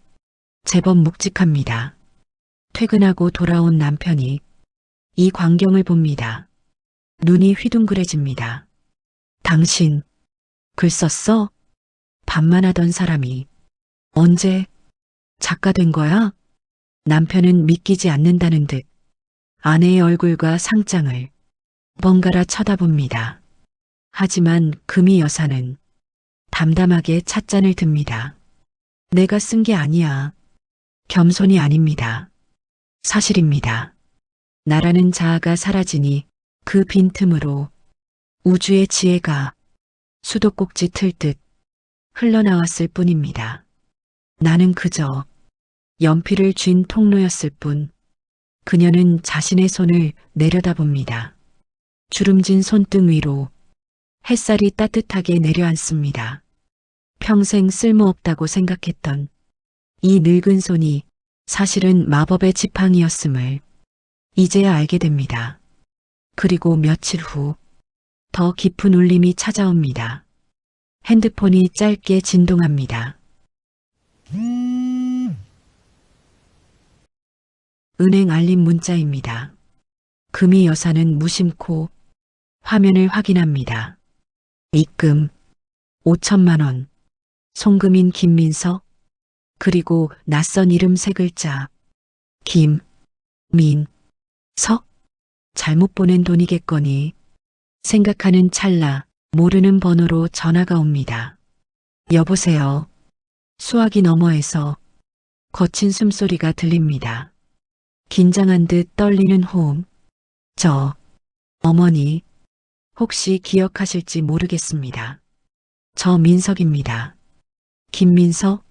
제법 묵직합니다. 퇴근하고 돌아온 남편이 이 광경을 봅니다. 눈이 휘둥그레집니다. 당신 글 썼어? 반만 하던 사람이 언제 작가 된 거야? 남편은 믿기지 않는다는 듯 아내의 얼굴과 상장을 번갈아 쳐다봅니다. 하지만 금이 여사는 담담하게 찻잔을 듭니다. 내가 쓴 게 아니야. 겸손이 아닙니다. 사실입니다. 나라는 자아가 사라지니 그 빈틈으로 우주의 지혜가 수도꼭지 틀듯 흘러나왔을 뿐입니다. 나는 그저 연필을 쥔 통로였을 뿐. 그녀는 자신의 손을 내려다봅니다. 주름진 손등 위로 햇살이 따뜻하게 내려앉습니다. 평생 쓸모없다고 생각했던 이 늙은 손이 사실은 마법의 지팡이였음을 이제야 알게 됩니다. 그리고 며칠 후 더 깊은 울림이 찾아옵니다. 핸드폰이 짧게 진동합니다. 은행 알림 문자입니다. 금이 여사는 무심코 화면을 확인합니다. 입금 5천만 원. 송금인 김민석. 그리고 낯선 이름 3글자. 김민석? 잘못 보낸 돈이겠거니. 생각하는 찰나 모르는 번호로 전화가 옵니다. 여보세요. 수화기 너머에서 거친 숨소리가 들립니다. 긴장한 듯 떨리는 호응. 어머니, 혹시 기억하실지 모르겠습니다. 저 민석입니다. 김민석?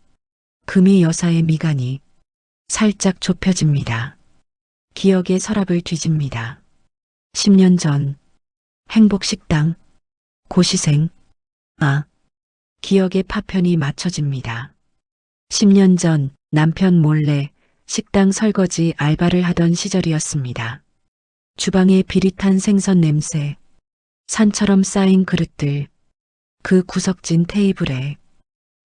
금이 여사의 미간이 살짝 좁혀집니다. 기억의 서랍을 뒤집니다. 10년 전 행복식당 고시생. 기억의 파편이 맞춰집니다. 10년 전 남편 몰래 식당 설거지 알바를 하던 시절이었습니다. 주방의 비릿한 생선 냄새, 산처럼 쌓인 그릇들, 그 구석진 테이블에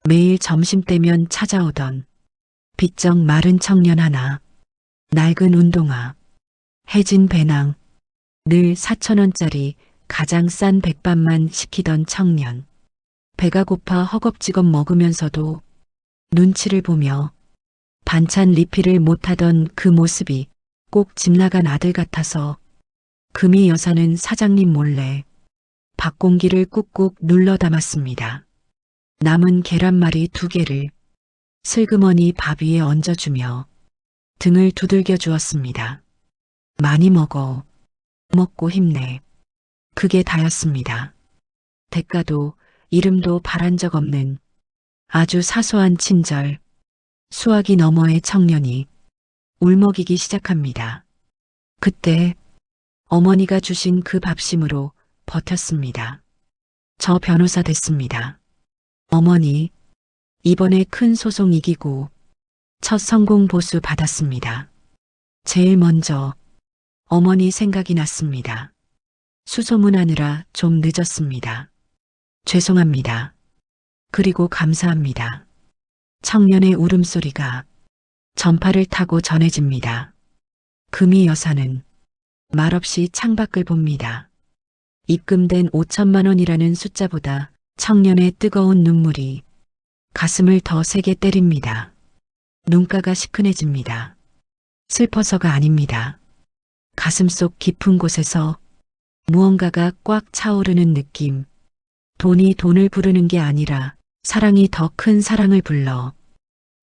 매일 점심때면 찾아오던 빚적 마른 청년 하나, 낡은 운동화, 해진 배낭, 늘 4,000원짜리 가장 싼 백반만 시키던 청년. 배가 고파 허겁지겁 먹으면서도 눈치를 보며 반찬 리필을 못하던 그 모습이 꼭 집 나간 아들 같아서 금이 여사는 사장님 몰래 밥 공기를 꾹꾹 눌러 담았습니다. 남은 계란말이 2개를 슬그머니 밥 위에 얹어주며 등을 두들겨 주었습니다. 많이 먹어. 먹고 힘내. 그게 다였습니다. 대가도 이름도 바란 적 없는 아주 사소한 친절, 수화기 너머의 청년이 울먹이기 시작합니다. 그때 어머니가 주신 그 밥심으로 버텼습니다. 저 변호사 됐습니다. 어머니, 이번에 큰 소송 이기고 첫 성공 보수 받았습니다. 제일 먼저 어머니 생각이 났습니다. 수소문하느라 좀 늦었습니다. 죄송합니다. 그리고 감사합니다. 청년의 울음소리가 전파를 타고 전해집니다. 금이 여사는 말없이 창밖을 봅니다. 입금된 5천만 원이라는 숫자보다 청년의 뜨거운 눈물이 가슴을 더 세게 때립니다. 눈가가 시큰해집니다. 슬퍼서가 아닙니다. 가슴속 깊은 곳에서 무언가가 꽉 차오르는 느낌. 돈이 돈을 부르는 게 아니라 사랑이 더 큰 사랑을 불러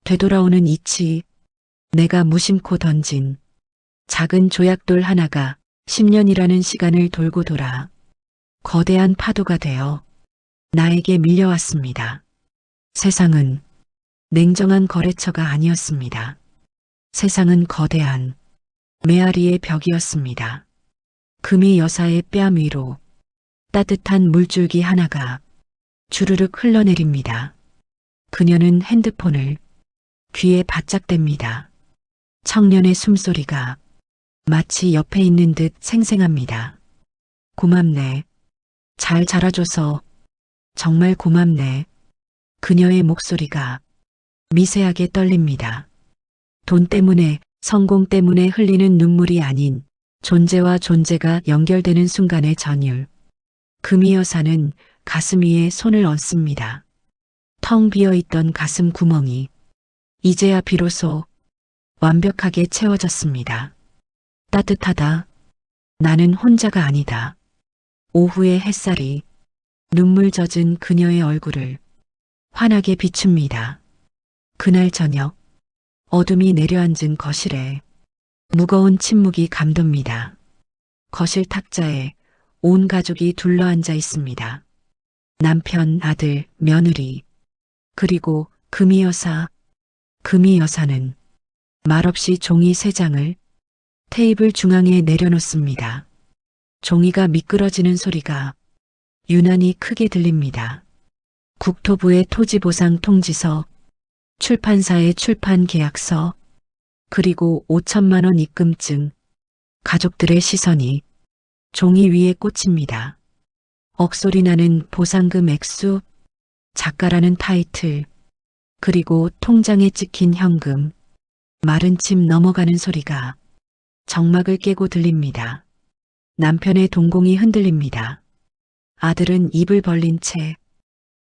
되돌아오는 이치. 내가 무심코 던진 작은 조약돌 하나가 10년이라는 시간을 돌고 돌아 거대한 파도가 되어 나에게 밀려왔습니다. 세상은 냉정한 거래처가 아니었습니다. 세상은 거대한 메아리의 벽이었습니다. 금이 여사의 뺨 위로 따뜻한 물줄기 하나가 주르륵 흘러내립니다. 그녀는 핸드폰을 귀에 바짝 댑니다. 청년의 숨소리가 마치 옆에 있는 듯 생생합니다. 고맙네. 잘 자라줘서 정말 고맙네. 그녀의 목소리가 미세하게 떨립니다. 돈 때문에, 성공 때문에 흘리는 눈물이 아닌 존재와 존재가 연결되는 순간의 전율. 금이 여사는 가슴 위에 손을 얹습니다. 텅 비어있던 가슴 구멍이 이제야 비로소 완벽하게 채워졌습니다. 따뜻하다. 나는 혼자가 아니다. 오후의 햇살이 눈물 젖은 그녀의 얼굴을 환하게 비춥니다. 그날 저녁 어둠이 내려앉은 거실에 무거운 침묵이 감돕니다. 거실 탁자에 온 가족이 둘러앉아 있습니다. 남편, 아들, 며느리, 그리고 금이 여사. 금이 여사는 말없이 종이 3장을 테이블 중앙에 내려놓습니다. 종이가 미끄러지는 소리가 유난히 크게 들립니다. 국토부의 토지보상 통지서, 출판사의 출판 계약서, 그리고 5천만 원 입금증. 가족들의 시선이 종이 위에 꽂힙니다. 억소리 나는 보상금 액수, 작가라는 타이틀, 그리고 통장에 찍힌 현금, 마른 침 넘어가는 소리가 정막을 깨고 들립니다. 남편의 동공이 흔들립니다. 아들은 입을 벌린 채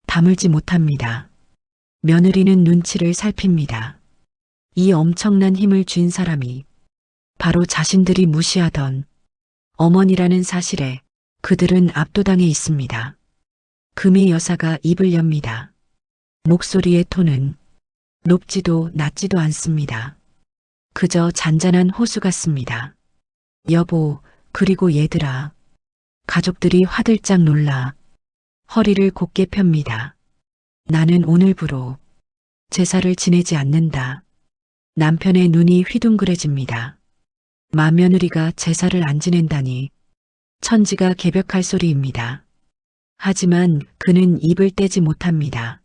다물지 못합니다. 며느리는 눈치를 살핍니다. 이 엄청난 힘을 쥔 사람이 바로 자신들이 무시하던 어머니라는 사실에 그들은 압도당해 있습니다. 금이 여사가 입을 엽니다. 목소리의 톤은 높지도 낮지도 않습니다. 그저 잔잔한 호수 같습니다. 여보, 그리고 얘들아. 가족들이 화들짝 놀라 허리를 곧게 펴니다. 나는 오늘부로 제사를 지내지 않는다. 남편의 눈이 휘둥그레집니다. 맏며느리가 제사를 안 지낸다니 천지가 개벽할 소리입니다. 하지만 그는 입을 떼지 못합니다.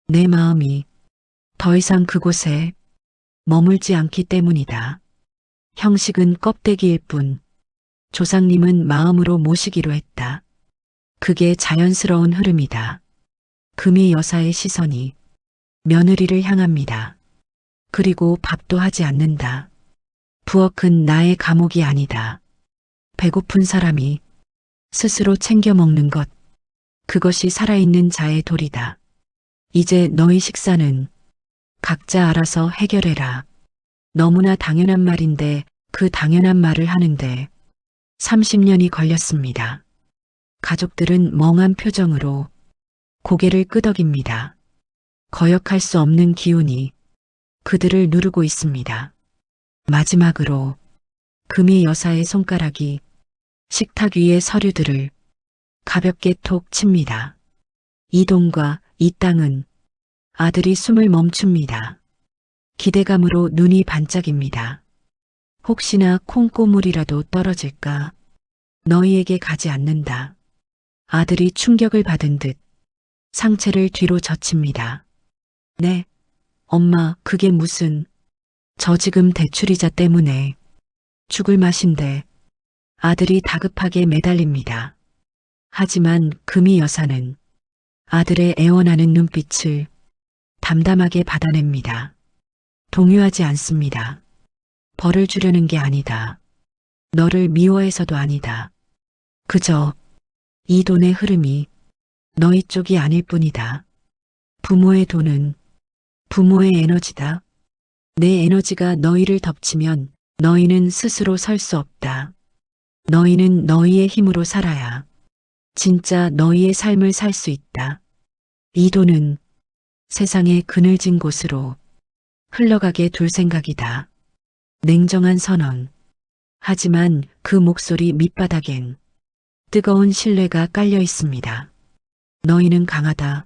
내 마음이 더 이상 그곳에 머물지 않기 때문이다. 형식은 껍데기일 뿐 조상님은 마음으로 모시기로 했다. 그게 자연스러운 흐름이다. 금이 여사의 시선이 며느리를 향합니다. 그리고 밥도 하지 않는다. 부엌은 나의 감옥이 아니다. 배고픈 사람이 스스로 챙겨 먹는 것, 그것이 살아있는 자의 도리다. 이제 너희 식사는 각자 알아서 해결해라. 너무나 당연한 말인데 그 당연한 말을 하는데 30년이 걸렸습니다. 가족들은 멍한 표정으로 고개를 끄덕입니다. 거역할 수 없는 기운이 그들을 누르고 있습니다. 마지막으로 금이 여사의 손가락이 식탁 위의 서류들을 가볍게 톡 칩니다. 이 돈과 이 땅은 아들이 숨을 멈춥니다. 기대감으로 눈이 반짝입니다. 혹시나 콩고물이라도 떨어질까? 너희에게 가지 않는다. 아들이 충격을 받은 듯 상체를 뒤로 젖힙니다. 네, 엄마, 그게 무슨... 저 지금 대출이자 때문에 죽을 맛인데 아들이 다급하게 매달립니다. 하지만 금이 여사는 아들의 애원하는 눈빛을 담담하게 받아냅니다. 동요하지 않습니다. 벌을 주려는 게 아니다. 너를 미워해서도 아니다. 그저 이 돈의 흐름이 너희 쪽이 아닐 뿐이다. 부모의 돈은 부모의 에너지다. 내 에너지가 너희를 덮치면 너희는 스스로 설 수 없다. 너희는 너희의 힘으로 살아야 진짜 너희의 삶을 살 수 있다. 이 돈은 세상의 그늘진 곳으로 흘러가게 둘 생각이다. 냉정한 선언. 하지만 그 목소리 밑바닥엔 뜨거운 신뢰가 깔려 있습니다. 너희는 강하다.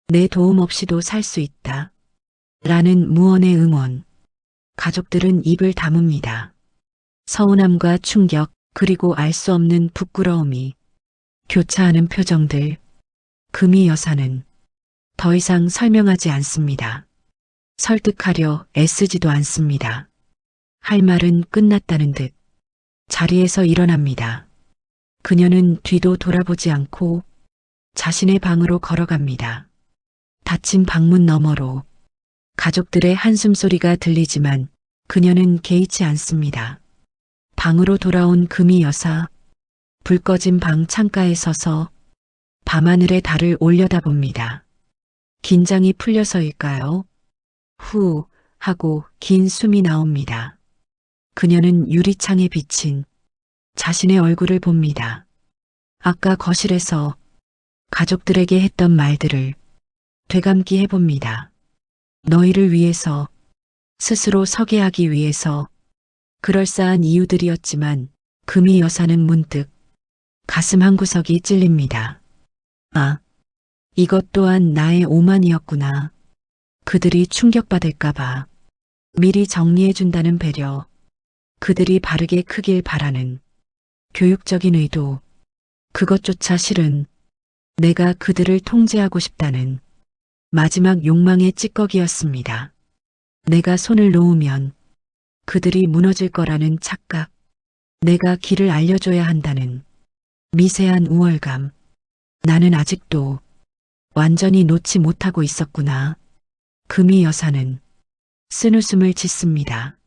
내 도움 없이도 살 수 있다. 라는 무언의 응원. 가족들은 입을 다뭅니다. 서운함과 충격, 그리고 알 수 없는 부끄러움이 교차하는 표정들. 금이 여사는 더 이상 설명하지 않습니다. 설득하려 애쓰지도 않습니다. 할 말은 끝났다는 듯 자리에서 일어납니다. 그녀는 뒤도 돌아보지 않고 자신의 방으로 걸어갑니다. 닫힌 방문 너머로 가족들의 한숨소리가 들리지만 그녀는 개의치 않습니다. 방으로 돌아온 금이 여사, 불 꺼진 방 창가에 서서 밤하늘의 달을 올려다봅니다. 긴장이 풀려서일까요? 후 하고 긴 숨이 나옵니다. 그녀는 유리창에 비친 자신의 얼굴을 봅니다. 아까 거실에서 가족들에게 했던 말들을 되감기 해봅니다. 너희를 위해서, 스스로 서게 하기 위해서 그럴싸한 이유들이었지만 금이 여사는 문득 가슴 한구석이 찔립니다. 아, 이것 또한 나의 오만이었구나. 그들이 충격받을까봐 미리 정리해준다는 배려, 그들이 바르게 크길 바라는 교육적인 의도, 그것조차 실은 내가 그들을 통제하고 싶다는 마지막 욕망의 찌꺼기였습니다. 내가 손을 놓으면 그들이 무너질 거라는 착각, 내가 길을 알려줘야 한다는 미세한 우월감, 나는 아직도 완전히 놓지 못하고 있었구나. 금이 여사는 쓴웃음을 짓습니다.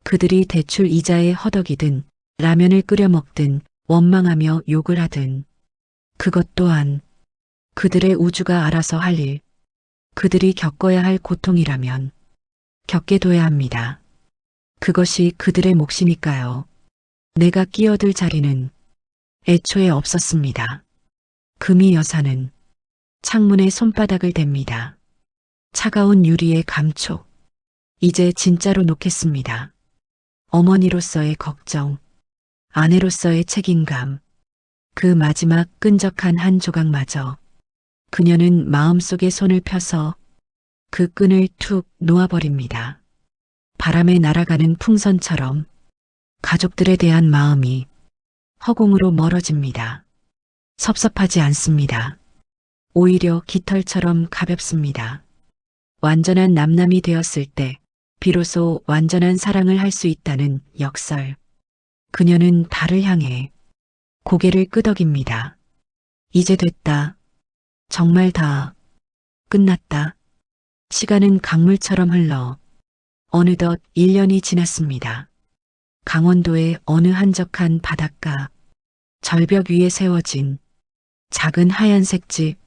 그들이 대출 이자에 허덕이든 라면을 끓여 먹든 원망하며 욕을 하든 그것 또한 그들의 우주가 알아서 할 일, 그들이 겪어야 할 고통이라면 겪게 둬야 합니다. 그것이 그들의 몫이니까요. 내가 끼어들 자리는 애초에 없었습니다. 금이 여사는 창문에 손바닥을 댑니다. 차가운 유리의 감촉. 이제 진짜로 놓겠습니다. 어머니로서의 걱정, 아내로서의 책임감, 그 마지막 끈적한 한 조각마저 그녀는 마음속에 손을 펴서 그 끈을 툭 놓아버립니다. 바람에 날아가는 풍선처럼 가족들에 대한 마음이 허공으로 멀어집니다. 섭섭하지 않습니다. 오히려 깃털처럼 가볍습니다. 완전한 남남이 되었을 때 비로소 완전한 사랑을 할 수 있다는 역설. 그녀는 달을 향해 고개를 끄덕입니다. 이제 됐다. 정말 다 끝났다. 시간은 강물처럼 흘러 어느덧 1년이 지났습니다. 강원도의 어느 한적한 바닷가, 절벽 위에 세워진 작은 하얀색 집,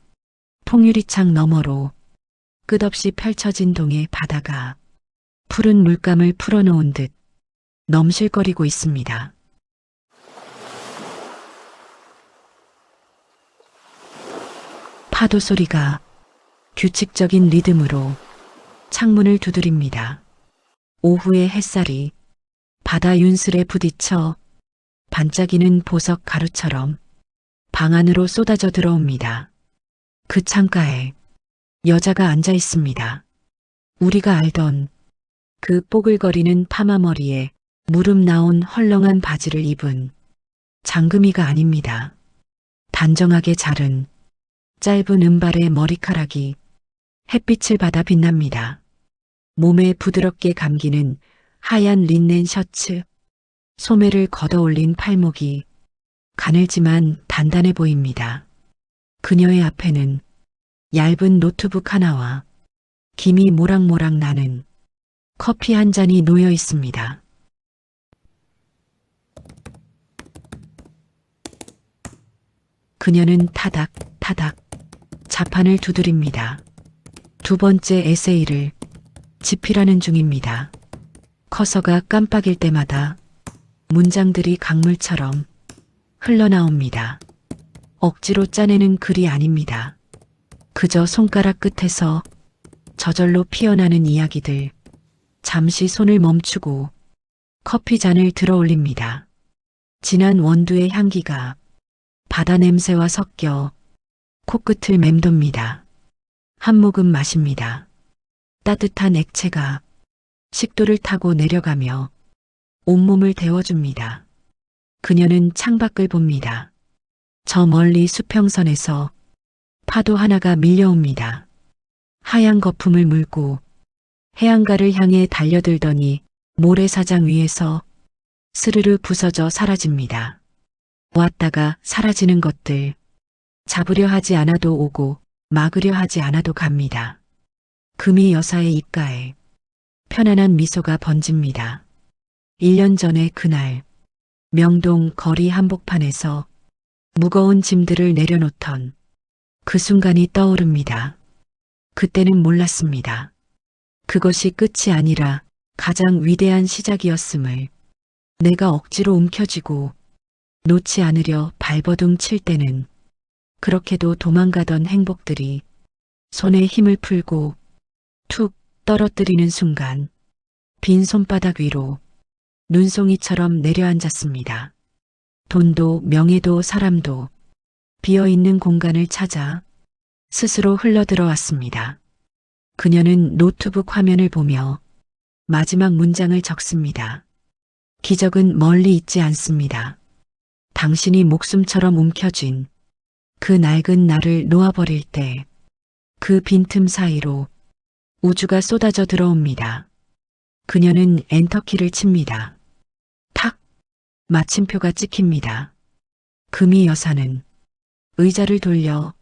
통유리창 너머로 끝없이 펼쳐진 동의 바다가 푸른 물감을 풀어놓은 듯 넘실거리고 있습니다. 파도 소리가 규칙적인 리듬으로 창문을 두드립니다. 오후의 햇살이 바다 윤슬에 부딪혀 반짝이는 보석 가루처럼 방 안으로 쏟아져 들어옵니다. 그 창가에 여자가 앉아 있습니다. 우리가 알던 그 뽀글거리는 파마머리에 무릎 나온 헐렁한 바지를 입은 장금이가 아닙니다. 단정하게 자른 짧은 은발의 머리카락이 햇빛을 받아 빛납니다. 몸에 부드럽게 감기는 하얀 린넨 셔츠, 소매를 걷어 올린 팔목이 가늘지만 단단해 보입니다. 그녀의 앞에는 얇은 노트북 하나와 김이 모락모락 나는 커피 한 잔이 놓여 있습니다. 그녀는 타닥타닥 자판을 두드립니다. 두 번째 에세이를 집필하는 중입니다. 커서가 깜빡일 때마다 문장들이 강물처럼 흘러나옵니다. 억지로 짜내는 글이 아닙니다. 그저 손가락 끝에서 저절로 피어나는 이야기들. 잠시 손을 멈추고 커피 잔을 들어 올립니다. 진한 원두의 향기가 바다 냄새와 섞여 코끝을 맴돕니다. 한 모금 마십니다. 따뜻한 액체가 식도를 타고 내려가며 온몸을 데워줍니다. 그녀는 창밖을 봅니다. 저 멀리 수평선에서 파도 하나가 밀려옵니다. 하얀 거품을 물고 해안가를 향해 달려들더니 모래사장 위에서 스르르 부서져 사라집니다. 왔다가 사라지는 것들, 잡으려 하지 않아도 오고 막으려 하지 않아도 갑니다. 금이 여사의 입가에 편안한 미소가 번집니다. 1년 전의 그날, 명동 거리 한복판에서 무거운 짐들을 내려놓던 그 순간이 떠오릅니다. 그때는 몰랐습니다. 그것이 끝이 아니라 가장 위대한 시작이었음을. 내가 억지로 움켜쥐고 놓지 않으려 발버둥 칠 때는 그렇게도 도망가던 행복들이 손에 힘을 풀고 툭 떨어뜨리는 순간 빈 손바닥 위로 눈송이처럼 내려앉았습니다. 돈도 명예도 사람도 비어있는 공간을 찾아 스스로 흘러들어왔습니다. 그녀는 노트북 화면을 보며 마지막 문장을 적습니다. 기적은 멀리 있지 않습니다. 당신이 목숨처럼 움켜쥔 그 낡은 나를 놓아버릴 때 그 빈틈 사이로 우주가 쏟아져 들어옵니다. 그녀는 엔터키를 칩니다. 탁! 마침표가 찍힙니다. 금이 여사는 의자를 돌려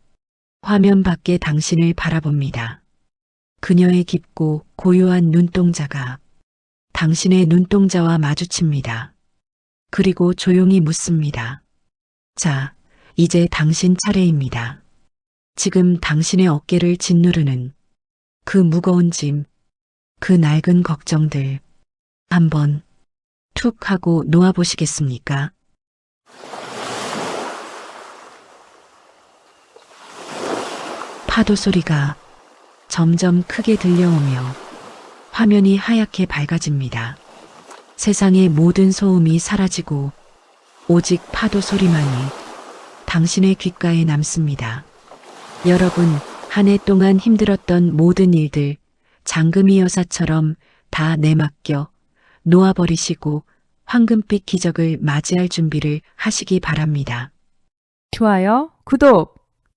화면 밖에 당신을 바라봅니다. 그녀의 깊고 고요한 눈동자가 당신의 눈동자와 마주칩니다. 그리고 조용히 묻습니다. 자, 이제 당신 차례입니다. 지금 당신의 어깨를 짓누르는 그 무거운 짐, 그 낡은 걱정들 한번 툭 하고 놓아보시겠습니까? 파도 소리가 점점 크게 들려오며 화면이 하얗게 밝아집니다. 세상의 모든 소음이 사라지고 오직 파도 소리만이 당신의 귓가에 남습니다. 여러분, 한 해 동안 힘들었던 모든 일들 장금이 여사처럼 다 내맡겨 놓아버리시고 황금빛 기적을 맞이할 준비를 하시기 바랍니다. 좋아요, 구독!